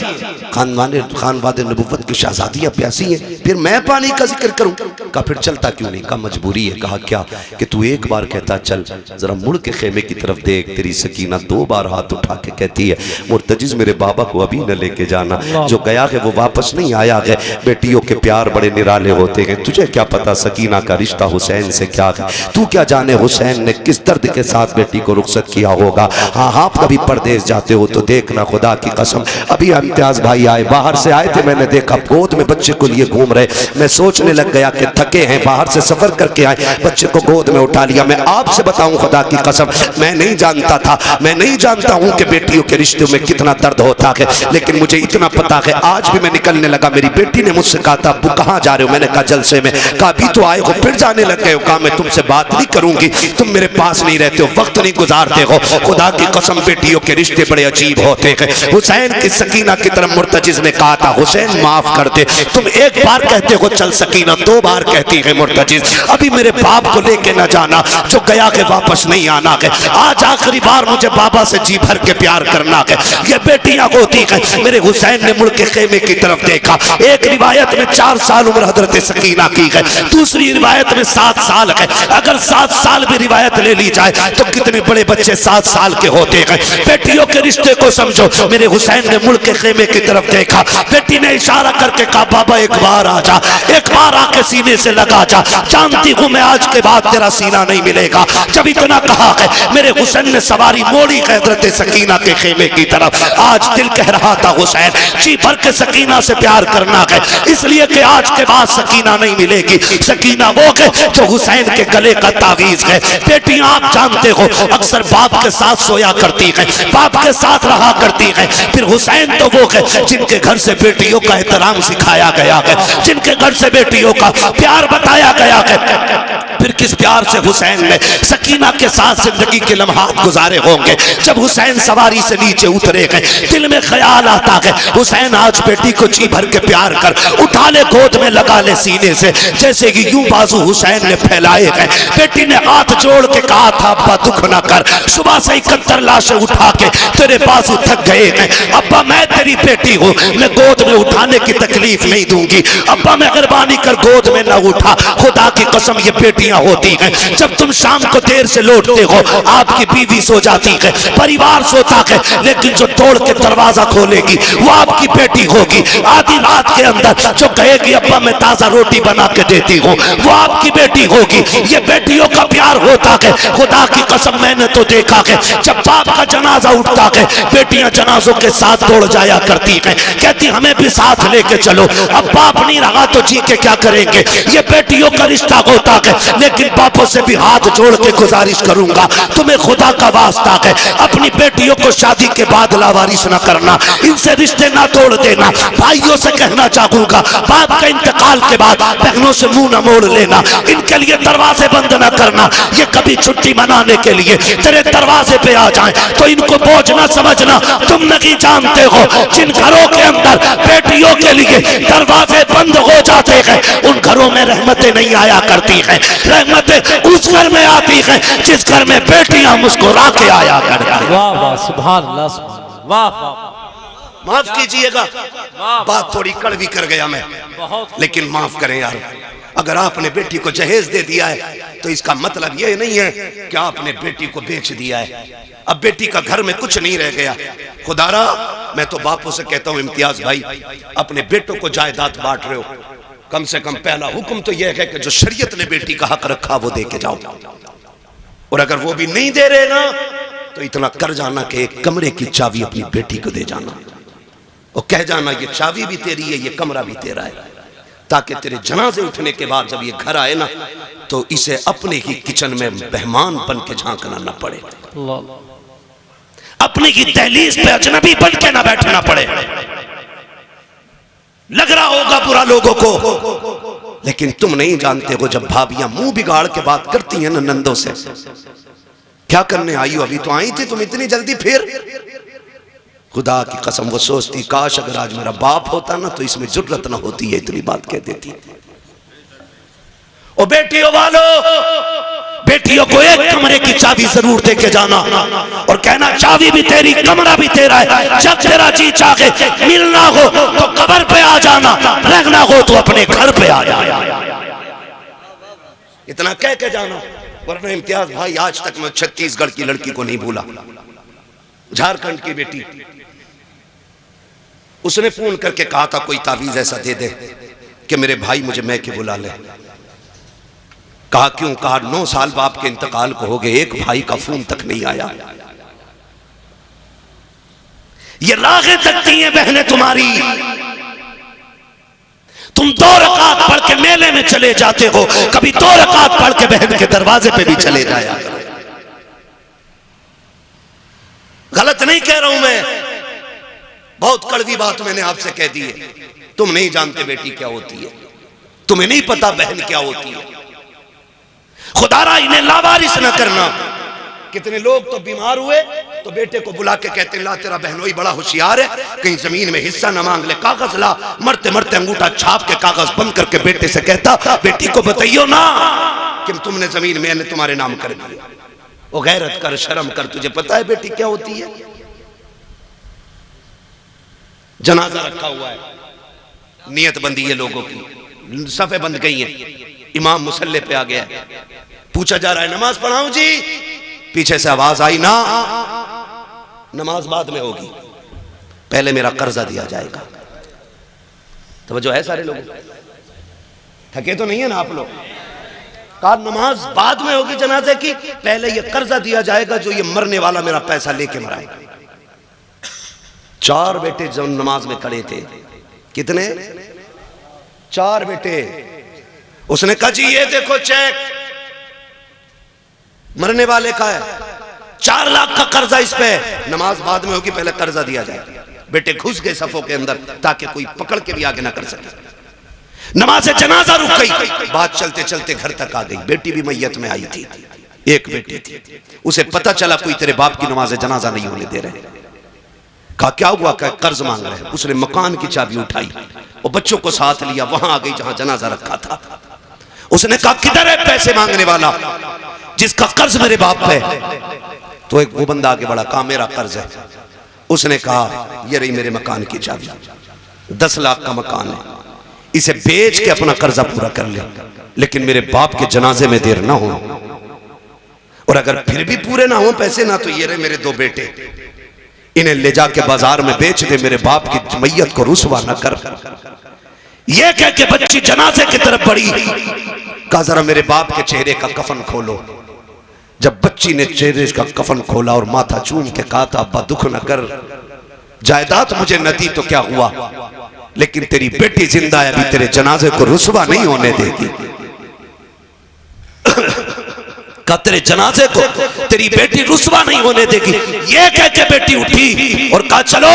खानवादे नबुव्वत की शहजादियां प्यासी हैं, फिर मैं पानी का जिक्र करूं? कहा फिर चलता क्यों नहीं? कहा मजबूरी है। कहा क्या? कि तू एक बार कहता चल, जरा मुड़ के खेमे की तरफ देख। तेरी सकीना 2 बार हाथ उठा के कहती है मुर्तजिस मेरे बाबा को अभी न लेके जाना, जो गया है वो वापस नहीं आया है। बेटियों के प्यार बड़े निराले होते हैं, तुझे क्या पता सकीना का रिश्ता हुसैन से क्या है? तू क्या जाने हुसैन ने किस दर्द के साथ बेटी को रुखसत किया होगा। हाँ आप कभी परदेश जाते हो तो देखना, खुदा की कसम। अभी इम्तियाज भाई आए, बाहर से आए थे, मैंने देखा गोद में बच्चे को लिए घूम रहे। मैं सोचने लग गया कि थके हैं, बाहर से सफर करके आए, बच्चे को गोद में उठा लिया। मैं आपसे बताऊं खुदा की कसम, मैं नहीं जानता था, मैं नहीं जानता हूं कि बेटियों के रिश्तों में कितना दर्द होता है, लेकिन मुझे इतना पता है। आज भी मैं निकलने लगा, मेरी बेटी ने मुझसे कहा था अब्बू कहाँ जा रहे हो? मैंने कहा जलसे में। कहा अभी तो आए हो फिर जाने लग गए हो? कहा मैं तुमसे बात नहीं करूंगी, तुम मेरे पास नहीं रहते हो, वक्त नहीं गुजारते हो। खुदा की कसम बेटियों के के रिश्ते बड़े अजीब होते हैं। हुसैन की सकीना की तरफ मुर्तजिज ने कहा था, हुसैन माफ कर दे, तुम एक बार कहते हो चल सकीना, दो बार कहती है मुर्तजिज, अभी मेरे बाप को लेके न जाना, जो गया के वापस नहीं आना है, आज आखिरी बार मुझे बाबा से जी भर के प्यार करना है। ये बेटियां होती है। मेरे हुसैन ने मुड़ के खेमे की तरफ देखा। एक रिवायत में 4 साल उम्र हजरत सकीना की है, दूसरी रिवायत में 7 साल है। अगर 7 साल भी रिवायत ले ली जाए तो कितने बड़े बच्चे 7 साल के होते हैं। बेटियों के रिश्ते को समझो। मेरे हुसैन ने मुड़ के खेमे की तरफ देखा, बेटी ने इशारा करके कहा, बाबा एक बार आ जा, एक बार आके सीने से लगा जा, जानती हूं मैं आज के बाद तेरा सीना नहीं मिलेगा। जब इतना कहा है, मेरे हुसैन ने सवारी मोड़ी हजरत सकीना के खेमे की तरफ। आज दिल कह रहा था हुसैन जी भर के सकीना से प्यार करना है, इसलिए कि आज के बाद सकीना नहीं मिलेगी। सकीना वो है जो हुसैन के गले का तावीज है। बेटियां आप जानते हो अक्सर बाप के साथ सोया करती हैं, बाप के साथ रहा करती हैं। फिर हुसैन तो वो है जिनके घर से बेटियों का एहतराम सिखाया गया है, जिनके घर से बेटियों का प्यार बताया गया है। फिर किस प्यार से हुसैन ने सकीना के साथ जिंदगी के लम्हात गुजारे होंगे। जब हुसैन सवारी से नीचे उतरे गए, दिल में ख्याल आता है, हुसैन आज बेटी को जी भर के प्यार कर, उठा ले, गोद में लगा ले सीने से, जैसे कि यूं बाजू हुसैन ने फैलाए गए। बेटी ने हाथ जोड़ के कहा था, अब्बा दुख ना कर, सुबह से 71 लाशें उठा के तेरे बाजू थक गए हैं। अब्बा मैं तेरी बेटी हूँ, मैं गोद में उठाने की तकलीफ नहीं दूंगी। अब्बा मेहरबानी कर गोद में ना उठा, खुदा की कसम ये बेटियां होती हैं। जब तुम शाम को देर से लौटते हो, आपकी बीवी सो जाती है, परिवार सोता है, लेकिन जो तोड़ के दरवाजा खोलेगी वो आपकी बेटी होगी। आधी रात के अंदर जो कहेगी अब्बा मैं ताजा रोटी बना के देती हूँ, वो आपकी बेटी होगी। ये बेटियों का प्यार होता है। खुदा की कसम मैंने तो देखा है, जब बाप का जनाजा उठता है, बेटियां जनाजों के साथ दौड़ जाया करती हैं, कहती हमें भी साथ लेके चलो। अब बाप नहीं रहा तो जी के क्या करेंगे। ये बेटियों का रिश्ता होता है। लेकिन बापों से भी हाथ जोड़ के गुजारिश करूंगा, तुम्हें खुदा का वास्ता है, अपनी बेटियों को शादी के बाद लावारिस न करना, इनसे रिश्ते ना तोड़ देना। भाइयों से कहना चाहूंगा, बाप के इंतकाल के बाद बहनों से मुंह न मोड़ लेना, इनके लिए दरवाजे बंद न करना। ये कभी छुट्टी मनाने के लिए तेरे दरवाजे पे आ जाएं तो इनको बोझ न समझना। तुम नहीं जानते हो जिन घरों के अंदर बेटियों के लिए दरवाजे बंद हो जाते हैं, उन घरों में रहमतें नहीं आया करती हैं। रहमतें उस घर में आती हैं जिस घर में बेटियां मुस्कुरा के आया करती हैं। वाह वाह, सुभान अल्लाह, वाह वाह। माफ कीजिएगा, बात थोड़ी कड़वी कर गया मैं, लेकिन माफ करें यार। अगर आपने बेटी को जहेज दे दिया है तो इसका मतलब यह नहीं है कि आपने बेटी को बेच दिया है। अब बेटी का घर में कुछ नहीं रह गया। खुदारा मैं तो बापों से कहता हूं, इम्तियाज भाई अपने बेटों को जायदाद बांट रहे हो, कम से कम पहला हुक्म तो यह है कि जो शरीयत ने बेटी का हक रखा वो दे के जाओ। और अगर वो भी नहीं दे रहे ना तो इतना कर जाना कि एक कमरे की चाबी अपनी बेटी को दे जाना और कह जाना ये चाबी भी तेरी है, ये कमरा भी तेरा है, ताकि तेरे जनाजे उठने के बाद जब ये घर आए ना तो इसे अपने ही किचन में मेहमान बन के झांकना ना पड़े, अपने ही दहलीज पे अजनबी बन के ना बैठना पड़े। लग रहा होगा बुरा लोगों को, लेकिन तुम नहीं जानते हो जब भाभियां मुंह बिगाड़ के बात करती हैं ना नंदों से, क्या करने आई हो, अभी तो आई थी तुम इतनी जल्दी फिर। खुदा की कसम वो सोचती काश अगर आज मेरा बाप होता ना तो इसमें जुर्रत ना होती है, इतनी बात कह देती। ओ बेटियों वालों, बेटियों को एक कमरे की चाबी जरूर दे के जाना और कहना चाबी भी तेरी, कमरा भी तेरा है। जब तेरा जी चाहे मिलना हो तो कब्र पे आ जाना, रहना हो तो अपने घर पे आ जाना। इतना कह के जाना, वरना इम्तियाज भाई आज तक मैं छत्तीसगढ़ की लड़की को नहीं भूला, झारखंड की बेटी, उसने फोन करके कहा था कोई तावीज ऐसा दे दे कि मेरे भाई मुझे मैके बुला ले। कहा क्यों? कहा 9 साल बाप के इंतकाल को हो गए, एक भाई का फोन तक नहीं आया। ये रागें तकती हैं बहनें तुम्हारी, तुम 2 रकात पढ़ के मेले में चले जाते हो, कभी 2 रकात पढ़ के बहन के दरवाजे पे भी चले जाया करो। गलत नहीं कह रहा हूं मैं, बहुत कड़वी बात मैंने आपसे कह दी है। तुम नहीं जानते बेटी क्या होती है, तुम्हें नहीं पता बहन क्या होती है। खुदारा इन्हें लावारिस न करना, कितने लोग तो बीमार हुए तो बेटे को बुला के कहते ला तेरा बहनोई बड़ा होशियार है, कहीं जमीन में हिस्सा न मांग ले, कागज ला। मरते मरते अंगूठा छाप के कागज बंद करके बेटे से कहता बेटी को बताइयो ना कि तुमने जमीन मैंने तुम्हारे नाम कर दी। वो गैरत कर, शर्म कर, तुझे पता है बेटी क्या होती है? जनाजा रखा हुआ है, नियत बंदी है लोगों की, सफे बंद गई है, इमाम मुसल्ले पे आ गया, पूछा जा रहा है नमाज पढ़ाऊं जी? पीछे से आवाज आई ना, नमाज बाद में होगी, पहले मेरा कर्जा दिया जाएगा। तो जो है सारे लोग थके तो नहीं है ना आप लोग? कहा नमाज बाद में होगी जनाजे की, पहले ये कर्जा दिया जाएगा जो ये मरने वाला मेरा पैसा लेके मराएगा। 4 बेटे जब नमाज में खड़े थे, कितने? 4 बेटे। उसने कहा जी ये देखो चेक मरने वाले का है, 4 लाख का कर्जा इस पे, नमाज बाद में होगी, पहले कर्जा दिया जाए। बेटे घुस गए सफों के अंदर ताकि कोई पकड़ के भी आगे ना कर सके। नमाज जनाजा रुक गई, बात चलते चलते घर तक आ गई। बेटी भी मैयत में आई थी, एक बेटी थी, उसे पता चला कोई तेरे बाप की नमाज जनाजा नहीं होने दे रहे। कहा क्या हुआ? कहा कर्ज मांग रहे हैं। उसने मकान की चाबी उठाई और बच्चों को साथ लिया, वहां आ गई जहां जनाजा रखा था। उसने कहा किधर है पैसे मांगने वाला जिसका कर्ज मेरे बाप पे? तो एक वो बंदा आगे बढ़ा, कहा मेरा कर्ज है। उसने कहा ये रही मेरे मकान की चाबी, 10 लाख का मकान है, इसे बेच के अपना कर्जा पूरा कर ले, लेकिन मेरे बाप के जनाजे में देर ना हो, और अगर फिर भी पूरे ना हो पैसे ना, तो ये रहे मेरे 2 बेटे, इन्हें ले जाके बाजार में बेच दे, मेरे बाप की मैयत को रुसवा न कर। ये कह के बच्ची जनाजे की तरफ बढ़ी। कहा जरा मेरे बाप के चेहरे का कफन खोलो। जब बच्ची ने चेहरे का कफन खोला और माथा चूम के कहा था अब्बा दुख न कर, जायदाद मुझे न दी तो क्या हुआ, लेकिन तेरी बेटी जिंदा है, अभी तेरे जनाजे को रुसवा नहीं होने देगी। का तेरे जनाजे को तेरी बेटी रुसवा नहीं होने देगी। ये कह के बेटी उठी और कहा चलो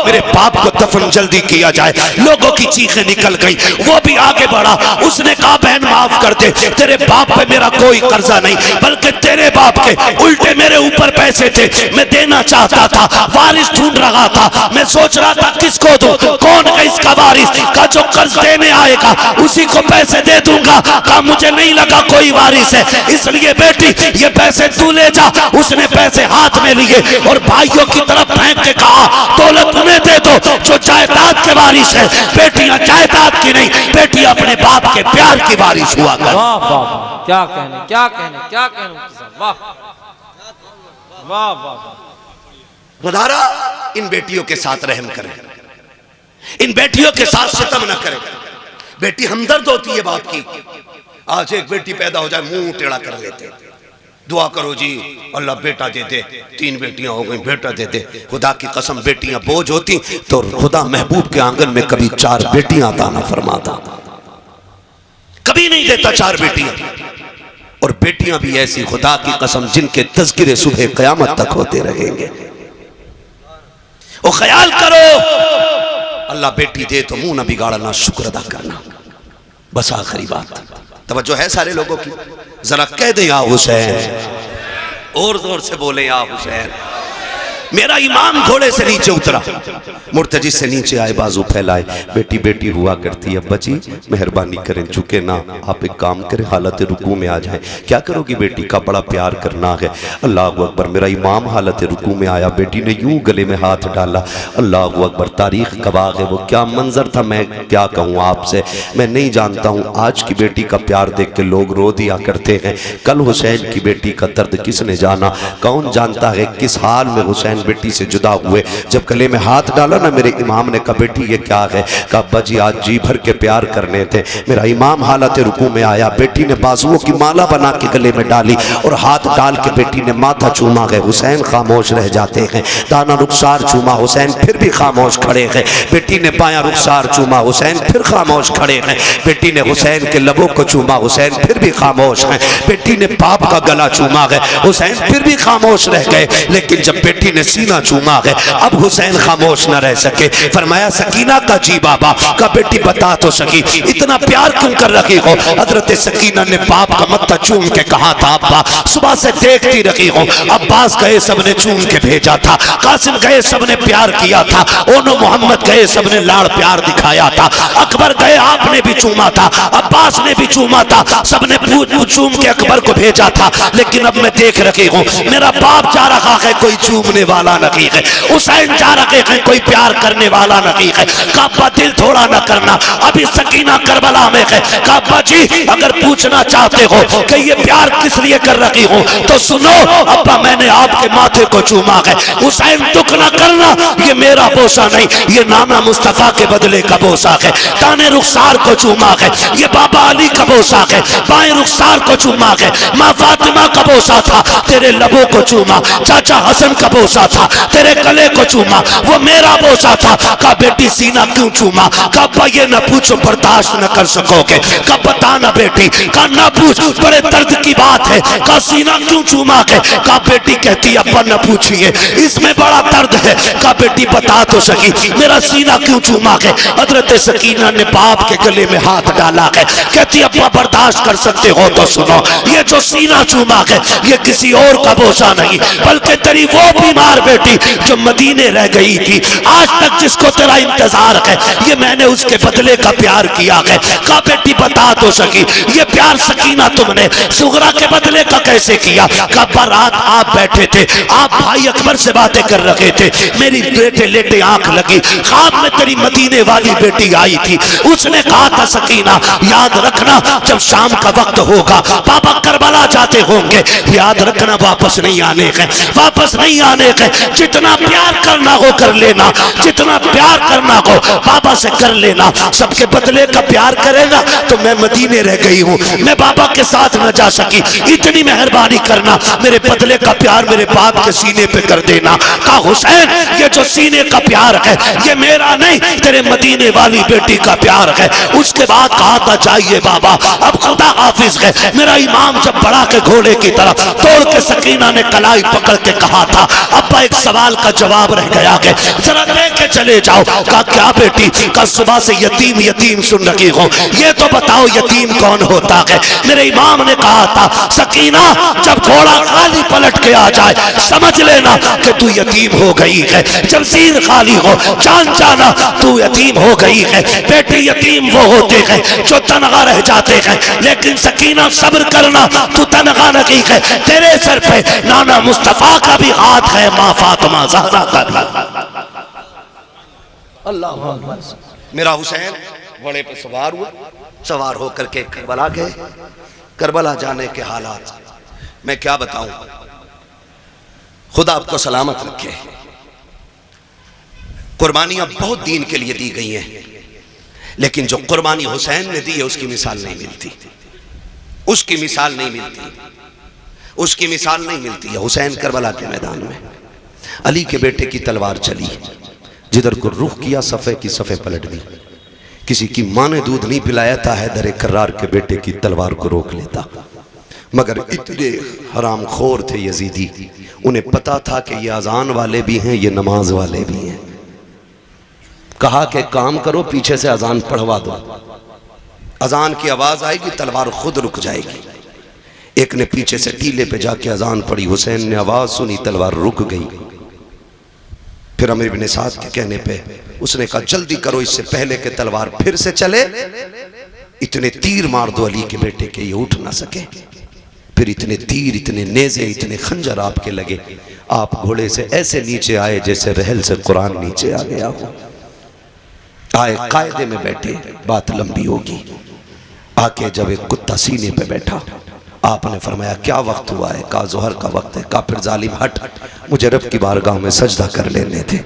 मेरे बाप को दफन जल्दी किया जाए। लोगों की चीखें निकल गई, वो भी आगे बढ़ा। उसने कहा बहन माफ कर दे, तेरे बाप पे मेरा कोई कर्जा नहीं, बल्कि तेरे बाप के उल्टे मेरे ऊपर पैसे थे, मैं देना चाहता था, वारिस ढूंढ रहा था, मैं सोच रहा था किसको दूं, कौन है इसका वारिस? का जो कर्ज देने आएगा उसी को पैसे दे दूंगा। कहा मुझे नहीं लगा कोई वारिस है, इसलिए बेटी ये पैसे तू ले जा। उसने पैसे हाथ में लिए और भाइयों की तरफ फेंक के कहा दौलत उन्हें दे दो जो जायदाद के वारिस है। बेटियां जायदाद की नहीं, बेटी अपने बाप के प्यार की वारिस हुआ कर। वाह वाह, क्या कहने, क्या कहने, क्या कहने, वाह वाह वाह। खुदारा इन बेटियों के साथ रहम करें, इन बेटियों के साथ सितम न करें। बेटी हमदर्द होती है बाप की। आज एक बेटी पैदा हो जाए मुंह टेढ़ा कर लेते, दुआ करो जी अल्लाह बेटा दे दे, 3 बेटियां हो गई बेटा दे दे। खुदा की कसम बेटियां बोझ होती तो खुदा महबूब के आंगन में कभी 4 बेटियां अता न फरमाता, कभी नहीं देता 4 बेटियां। और बेटियां भी ऐसी खुदा की कसम जिनके तज़किरे सुबह क़यामत तक होते रहेंगे। और ख्याल करो अल्लाह बेटी दे तो मुंह न बिगाड़ना, शुक्र अदा करना। बस आखिरी बात, तवज्जो है सारे लोगों की, जरा कह दे या हुसैन, और जोर से बोले या हुसैन। मेरा इमाम घोड़े से नीचे उतरा, मुर्तजी से नीचे आए, बाजू फैलाए, बेटी बेटी हुआ करती है। अब्बा जी मेहरबानी करें, चुके ना, आप एक काम करें हालत रुकू में आ जाए। क्या करोगी? बेटी का बड़ा प्यार करना है। अल्लाह अकबर। मेरा इमाम हालत रुकू में आया, बेटी ने यूं गले में हाथ डाला। अल्लाह अकबर। तारीख गवाह है वो क्या मंजर था, मैं क्या कहूँ आपसे, मैं नहीं जानता हूँ। आज की बेटी का प्यार देख के लोग रो दिया करते हैं, कल हुसैन की बेटी का दर्द किसने जाना। कौन जानता है किस हाल में हुसैन बेटी से जुदा हुए। जब गले में हाथ डाला ना मेरे इमाम ने कहा बेटी ये क्या है? कहा अब्बा जी आज जी भर के प्यार करने थे। मेरा इमाम हालत रुकू में आया, बेटी ने बाजुओं की माला बना के गले में डाली और हाथ डाल के बेटी ने माथा चूमा है। हुसैन खामोश रह जाते हैं। दाना रुखसार चूमा, हुसैन फिर भी खामोश खड़े हैं। बेटी ने बाया रुखसार चूमा, हुसैन फिर खामोश खड़े हैं। बेटी ने हुसैन के लबों को चूमा, हुसैन फिर भी खामोश हैं। बेटी ने बाप का गला चूमा है, हुसैन फिर भी खामोश रह गए। लेकिन जब बेटी ने सीना चूमा है। अब हुसैन खामोश न रह सके, फरमाया सकीना का जी बाबा का बेटी बता तो सकी इतना प्यार क्यों कर रही हो। हजरत सकीना ने बाप का मत्था चूम के कहा था अब्बा सुबह से देखती रही हो, अब्बास गए सबने चूम के भेजा था, कासिम गए सबने प्यार किया था, ओनो मोहम्मद गए सबने लाड़ प्यार दिखाया था, अकबर गए आपने भी चूमा था, अब्बास ने भी चूमा था, सबने चूम के अकबर को भेजा था। लेकिन अब मैं देख रही हूँ मेरा बाप जा रहा है कोई चूमने वाला नहीं है, हुसैन जा रहे हैं कोई प्यार करने वाला नहीं है। काबा दिल थोड़ा ना करना, अभी सकीना करबला में है। काबा जी अगर पूछना चाहते हो कि ये प्यार किस लिए कर रही हूँ तो सुनो अब्बा मैंने आपके माथे को चूमा है। हुसैन दुख ना करना, ये मेरा बोसा नहीं, ये नाना मुस्तफा के बदले का बोसा है। दाने रुखसार को चूमा है, ये बाबा अली का बोसा है। बाएं रुखसार को चूमा है, माँ फातिमा का बोसा था, तेरे लबों को चूमा। चाचा हसन का बोसा था, तेरे गले को चूमा, वो मेरा बोसा था। का बेटी सीना क्यों चूमा? का ये न पूछो बर्दाश्त न कर सकोगे, का बताना बेटी, का ना पूछ बड़े दर्द की बात है, का सीना क्यों चूमा है? का बेटी कहती अब्बा न पूछिए इसमें बड़ा दर्द है, का बेटी बता तो सकी मेरा सीना क्यों चूमा है। हजरत सकीना ने बाप के गले में हाथ डाला है, कहती अब्बा बर्दाश्त कर सकते हो तो सुनो, ये जो सीना चूमा है ये किसी और का बोसा नहीं बल्कि तेरी वो बीमार बेटी जो मदीने रह गई थी, आज तक जिसको तेरा इंतजार है, ये मैंने उसके बदले का प्यार किया है। का बेटी बता तो सकी ये प्यार सकीना तुमने सुगरा के बदले का कैसे किया? का बारात आप बैठे थे, आप भाई अकबर से बातें कर रहे थे, मेरी बेटे लेटे आंख लगी, ख्वाब में तेरी मदीने वाली बेटी आई थी, उसने कहा था सकीना याद रखना जब शाम का वक्त होगा बाबा करबला जाते होंगे, याद रखना वापस नहीं आने के, वापस नहीं आने के, जितना प्यार करना हो कर लेना, जितना प्यार करना हो बाबा से कर लेना, सबके बदले का प्यार करेगा तो मैं मदीने रह गई हूँ, मैं बाबा के साथ न जा सकी, इतनी मेहरबानी करना, मेरे बदले का प्यार मेरे बाप के सीने पे कर देना। का हुसैन ये जो सीने का प्यार है ये मेरा नहीं तेरे मदीने वाली बेटी का प्यार है। उसके बाद कहा था चाहिए बाबा अब खुदा हाफिज है, मेरा इमाम जब बढ़ा के घोड़े की तरफ तोड़ के सकीना ने कलाई पकड़ के कहा था अब्बा एक सवाल का जवाब रह गया है जरा देख के चले जाओ। का क्या बेटी? का सुबह से यतीम यतीम सुन रही हो, ये तो बताओ यतीम कौन होता है? मेरे इमाम ने कहा था सकीना जब घोड़ा खाली पलट के आ जाए समझ लेना कि तू यतीम हो गई है, जब सीन खाली हो जान जाना तू यतीम हो गई है। बेटी यतीम वो होते हैं जो तनहा रह जाते हैं, लेकिन सकीना सब्र करना तू तनहा नहीं है, तेरे सर पे नाना मुस्तफा का भी हाथ है, माँ फातिमा ज़हरा का। अल्लाह मेरा हुसैन घोड़े पे सवार हुआ, सवार होकर के करबला गए। करबला जाने के हालात मैं क्या बताऊं, खुदा आपको सलामत रखे। कुर्बानियां बहुत दीन के लिए दी गई हैं, लेकिन जो कुर्बानी हुसैन ने दी है उसकी मिसाल नहीं मिलती, उसकी मिसाल नहीं मिलती, उसकी मिसाल नहीं मिलती है। हुसैन करबला के मैदान में अली के बेटे की तलवार चली, जिधर को रुख किया सफ़े की सफ़े पलट दी। किसी की माँ ने दूध नहीं पिलाया था हैदर कर्रार के बेटे की तलवार को रोक लेता, मगर इतने हराम खोर थे यजीदी, उन्हें पता था कि ये अजान वाले भी हैं ये नमाज वाले भी हैं। कहा कि काम करो पीछे से अजान पढ़वा दो, अजान की आवाज़ आएगी तलवार खुद रुक जाएगी। एक ने पीछे से टीले पे जाके अजान पढ़ी, हुसैन ने आवाज़ सुनी तलवार रुक गई। फिर अमीर बिन साद के कहने पे उसने कहा जल्दी करो इससे पहले कि तलवार फिर से चले, इतने तीर मार दो अली के बेटे के ये उठ ना सके। फिर इतने तीर इतने नेज़े इतने खंजर आपके लगे, आप घोड़े से ऐसे नीचे आए जैसे रहल से कुरान नीचे आ गया हो। आए कायदे में बैठे, बात लंबी होगी। आके जब एक कुत्ता सीने पे बैठा, आपने फरमाया क्या वक्त हुआ है? कहा जोहर का वक्त है। कहा फिर जालिम हट, मुझे रब की बारगाह में सजदा कर लेने थे,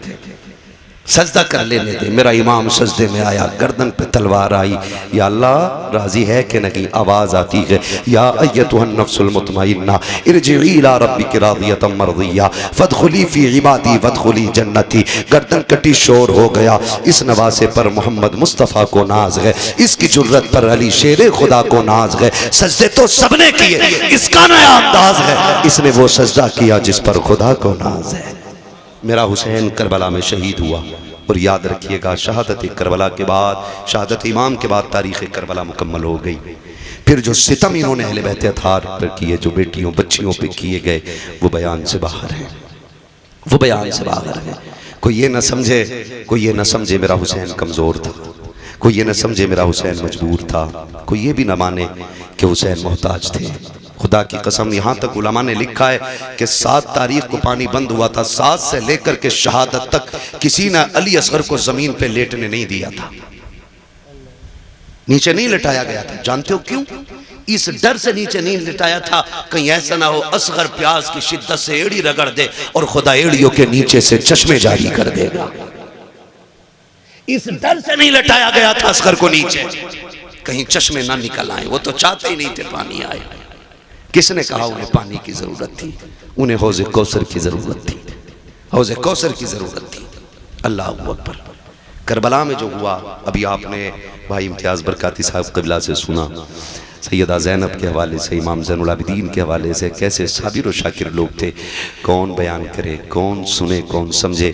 सजदा कर लेने दे। मेरा इमाम सजदे में आया, गर्दन पे तलवार आई, या अल्लाह राजी है कि नहीं? आवाज़ आती है या अय्यतुहन नफ्सुल मुतमइन्ना इरजिई इला रब्बिकी रादियतम मर्दिया फदखुली फी इबादी वदखुली जन्नती। गर्दन कटी, शोर हो गया। इस नवासे पर मोहम्मद मुस्तफ़ा को नाज है, इसकी जुर्रत पर अली शेर खुदा को नाज है। सजदे तो सबने किए, इसका नया अंदाज है, इसने वो सजदा किया जिस पर खुदा को नाज है। मेरा हुसैन करबला में शहीद हुआ। और याद रखिएगा, शहादत करबला के बाद, शहादत इमाम के बाद तारीख़ करबला मुकम्मल हो गई। फिर जो सितम इन्होंने अहले बैत अतहार पर किए, जो बेटियों बच्चियों पे किए गए, वो बयान से बाहर हैं, वो बयान से बाहर हैं। कोई ये ना समझे, कोई ये ना समझे मेरा हुसैन कमज़ोर था, कोई ये ना समझे मेरा हुसैन मजबूर था, कोई ये भी ना माने कि हुसैन मोहताज थे। खुदा की कसम, यहाँ तक उलमा ने लिखा है कि 7 तारीख को पानी बंद हुआ था, 7 से लेकर के शहादत तक किसी ने अली असगर को जमीन पे लेटने नहीं दिया था, नीचे नहीं लिटाया गया था। जानते हो क्यों? इस डर से नीचे नहीं लिटाया था, कहीं ऐसा ना हो असगर प्यास की शिद्दत से एड़ी रगड़ दे और खुदा एड़ियों के नीचे से चश्मे जारी कर देगा। इस डर से नहीं लिटाया गया था असगर को नीचे, कहीं चश्मे ना निकल आए। वो तो चाहते ही नहीं थे पानी आए। किसने कहा उन्हें पानी की जरूरत थी? उन्हें हौज़े कौसर की जरूरत थी, हौज़े कौसर की जरूरत थी। अल्लाह अकबर। करबला में जो हुआ, अभी आपने भाई इम्तियाज़ बरकाती साहब क़िबला से सुना, सैयदा ज़ैनब के हवाले से, इमाम ज़ैनुल आबिदीन के हवाले से, कैसे साबिर व शाकिर लोग थे। कौन बयान करे, कौन सुने, कौन समझे।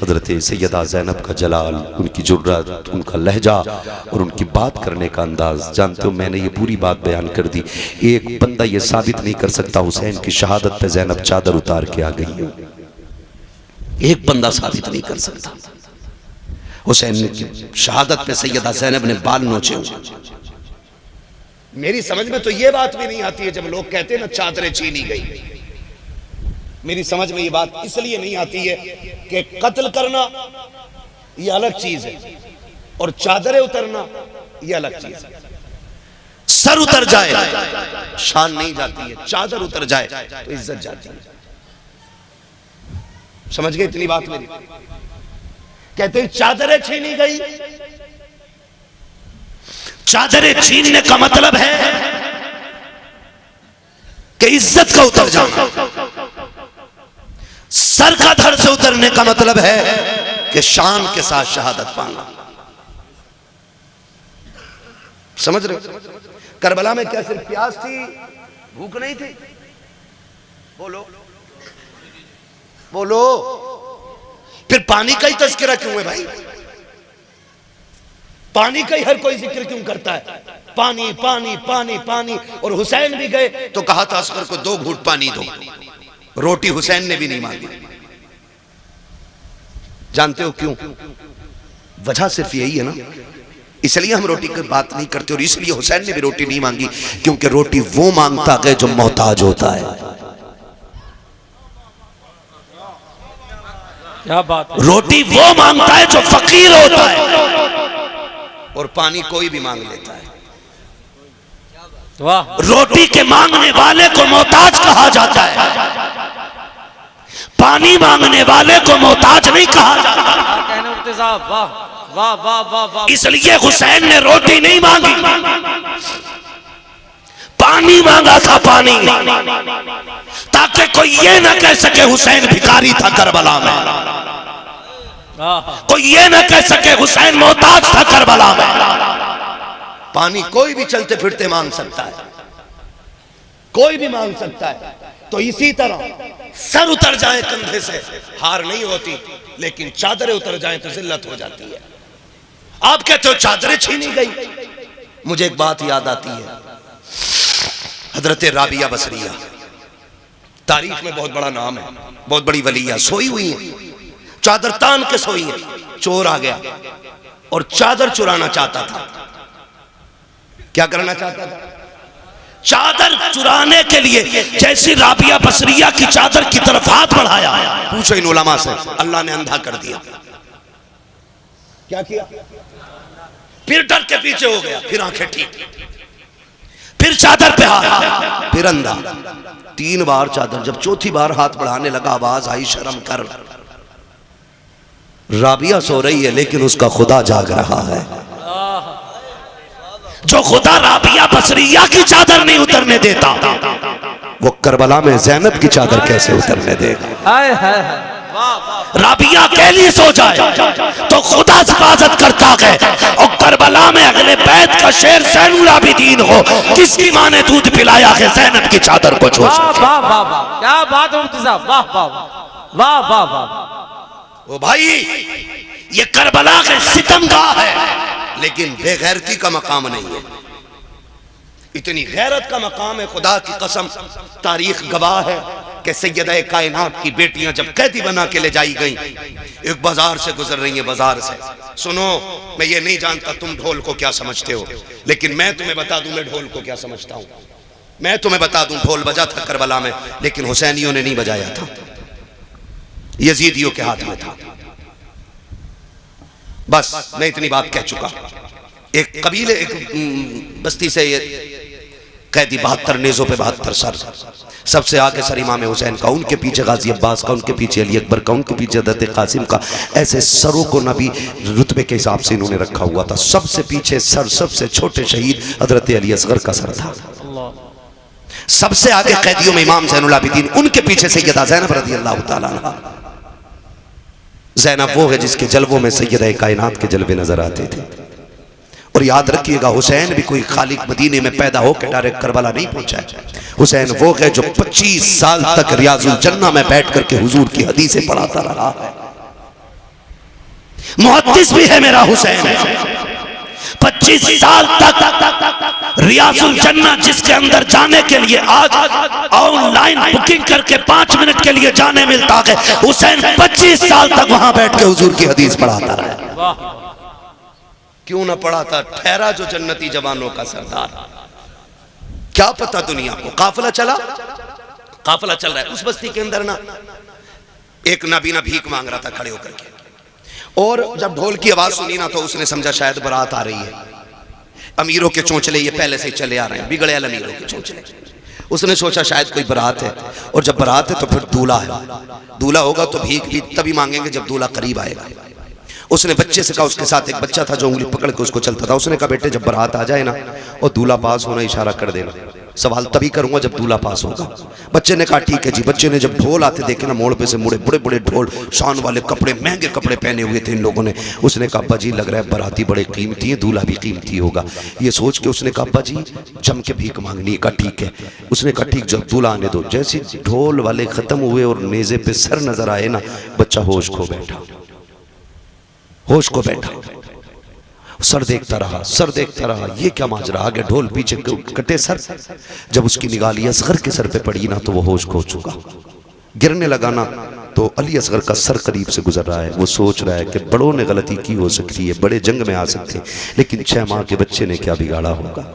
हज़रत सैयदा ज़ैनब का जलाल, उनकी जुर्रत, उनका लहजा और उनकी बात करने का अंदाज़। जानते हो, मैंने ये पूरी बात बयान कर दी। एक बंदा ये साबित नहीं कर सकता हुसैन की शहादत पे ज़ैनब चादर उतार के आ गई है। एक बंदा साबित नहीं कर सकता। हुसैन की शहादत पे सैयदा ज़ैनब ने बाल नोचे हुए। मेरी समझ में तो ये बात भी नहीं आती है जब लोग कहते हैं ना चादरें छीनी गई। मेरी समझ में ये बात इसलिए नहीं आती है कि कत्ल करना ये अलग चीज है और चादरें उतरना ये अलग चीज है। सर उतर जाए शान नहीं जाती है, चादर उतर जाए तो इज्जत जाती है। समझ गए इतनी बात मेरी? कहते हैं चादरें छीनी गई। चादरें छीनने का मतलब है कि इज्जत का उतर जाना। सर का धड़ से उतरने का मतलब है कि शान के साथ शहादत पाना। समझ रहे? करबला में क्या सिर्फ प्यास थी, भूख नहीं थी? बोलो बोलो। फिर पानी का ही तज़किरा क्यों है भाई? पानी का ही हर कोई जिक्र क्यों करता है? पानी पानी पानी पानी। और हुसैन भी गए तो कहा था असगर को 2 घूंट पानी दो। रोटी हुसैन ने भी नहीं मांगी। जानते हो क्यों? वजह सिर्फ यही है ना, इसलिए हम रोटी की बात नहीं करते। और इसलिए हुसैन ने भी रोटी नहीं मांगी, क्योंकि रोटी वो मांगता है जो मोहताज होता है। क्या बात है? रोटी वो मांगता है जो फकीर होता है, और पानी कोई भी मांग लेता है। वाह। रोटी के मांगने वाले को मोहताज कहा जाता है, पानी मांगने वाले को मोहताज नहीं कहा जाता। कहने उठते साहब, वाह वाह वाह वाह वाह। इसलिए हुसैन ने रोटी नहीं मांगी, पानी मांगा था, पानी, ताकि कोई ये ना कह सके हुसैन भिखारी था करबला में। कोई ये ना कह सके हुसैन मोहताज था करबला में। पानी कोई भी चलते फिरते मांग सकता है, कोई भी मांग सकता है। तो इसी तरह सर उतर जाए कंधे से हार नहीं होती, लेकिन चादरें उतर जाए तो जिल्लत हो जाती है। आप कहते हो चादरें छीनी गई, मुझे एक बात याद आती है। हजरत राबिया बसरिया, तारीख में बहुत बड़ा नाम है, बहुत बड़ी वलिया, सोई हुई है, चादर तान के सोई है। चोर आ गया और चादर चुराना चाहता था। क्या करना चाहता था? चादर चुराने के लिए जैसी राबिया बसरिया की चादर की तरफ हाथ बढ़ाया, पूछो इन उलमा से, अल्लाह ने अंधा कर दिया। क्या किया? फिर डर के पीछे हो गया, फिर आंखें ठीक, फिर चादर पे हाथ, फिर अंधा। 3 बार चादर, जब चौथी बार हाथ बढ़ाने लगा, आवाज आई, शर्म कर। राबिया सो रही है लेकिन उसका खुदा जाग रहा है। जो खुदा राबिया बसरिया की चादर नहीं उतरने देता, वो करबला में ज़ैनब की चादर कैसे उतरने देगा? राबिया अकेली सो जाए तो खुदा हिफाजत करता है, और करबला में अगले बैत का शेर ज़ैनुल आबिदीन हो, किसकी माँ ने दूध पिलाया है ज़ैनब की चादर को छोड़? वाह वाह वाह, क्या बात है मुफ्ती साहब, वाह वाह वाह वाह वाह। ओ भाई, ये करबला के सितमगाह है, लेकिन बेगैरती का मकाम नहीं है। इतनी गैरत का मकाम है, खुदा की कसम तारीख गवाह है कि सैयदा कायनात की बेटियां जब कैदी बना के ले जाई गई, एक बाजार से गुजर रही है, बाजार से। सुनो, मैं ये नहीं जानता तुम ढोल को क्या समझते हो, लेकिन मैं तुम्हें बता दूं मैं ढोल को क्या समझता हूं। मैं तुम्हें बता दूं, ढोल बजा था करबला में, लेकिन हुसैनियों ने नहीं बजाया था, यजीदियों के हाथ में था। बस मैं इतनी बात कह चुका। एक कबीले, एक बस्ती से ये कैदी 72 नेज़ों पे 72 सर, सबसे आगे सर इमाम हुसैन का, उनके पीछे गाजी अब्बास का, उनके पीछे अली अकबर का, उनके पीछे हज़रत कासिम का। ऐसे सरों को नबी रुतबे के हिसाब से इन्होंने रखा हुआ था। सबसे पीछे सर, सबसे छोटे शहीद हज़रत अली असगर का सर था। सबसे आगे कैदियों में इमाम ज़ैनुल आबिदीन, उनके पीछे सैयदा ज़ैनब रज़ी अल्लाह तआला अन्हा। ज़ैनब वो है जिसके जलवों में सैयदा कायनात के जलवे नजर आते थे। और याद रखिएगा, हुसैन भी कोई खाली मदीने में पैदा होकर डायरेक्ट करबला नहीं पहुंचा है। हुसैन वो है जो 25 साल तक रियाजुल जन्ना में बैठ करके हुजूर की हदीसें पढ़ाता रहा है। मुहद्दिस भी है मेरा हुसैन, 25 साल तक रियाजुल जन्ना, जिसके अंदर जाने के लिए आज ऑनलाइन बुकिंग करके 5 मिनट के लिए जाने मिलता है, हुसैन 25 साल तक वहां बैठ के हुजूर की हदीस पढ़ाता रहा। क्यों ना पढ़ाता, ठहरा जो जन्नती जवानों का सरदार। क्या पता दुनिया को, काफिला चला, काफिला चल रहा है। उस बस्ती के अंदर ना एक नाबीना भीख मांग रहा था खड़े होकर के, और जब ढोल की आवाज सुनी ना तो उसने समझा शायद बारात आ रही है। अमीरों के चोंचले ये पहले से चले आ रहे हैं, बिगड़े अमीरों के चोंचले। उसने सोचा शायद कोई बारात है, और जब बारात है तो फिर दूल्हा है, दूल्हा होगा तो भीख भी तभी मांगेंगे जब दूल्हा करीब आएगा। उसने बच्चे से कहा, उसके साथ एक बच्चा था जो उंगली पकड़ के उसको चलता था, उसने कहा बेटे जब बारात आ जाए ना और दूल्हा पास होना इशारा कर देना, सवाल तभी करूंगा जब दूल्हा पास होगा। बच्चे ने कहा ठीक है जी। बच्चे ने जब ढोल आते देखे ना, मोड़ पे से मुड़े, बड़े बड़े ढोल, शान वाले कपड़े, महंगे कपड़े पहने हुए थे इन लोगों ने। उसने कहा अब्बा जी लग रहा है बाराती बड़े कीमती है, दूल्हा भी कीमती होगा। ये सोच के उसने कहा अब्बा जी जम के भीख मांगनी है। कहा ठीक है। उसने कहा ठीक, जब दूल्हा आने दो। जैसे ढोल वाले खत्म हुए और नेज़े पे सर नजर आए ना, बच्चा होश खो बैठा, होश को बैठा, सर देखता रहा, सर देखता रहा, ये क्या माजरा, आगे ढोल पीछे कटे सर। जब उसकी निगाह अली असगर के सर पे पड़ी ना तो वो होश खो चुका। गिरने लगा ना तो अली असगर का सर करीब से गुजर रहा है। वो सोच रहा है कि बड़ों ने गलती की हो सकती है, बड़े जंग में आ सकते हैं, लेकिन 6 माह के बच्चे ने क्या बिगाड़ा होगा,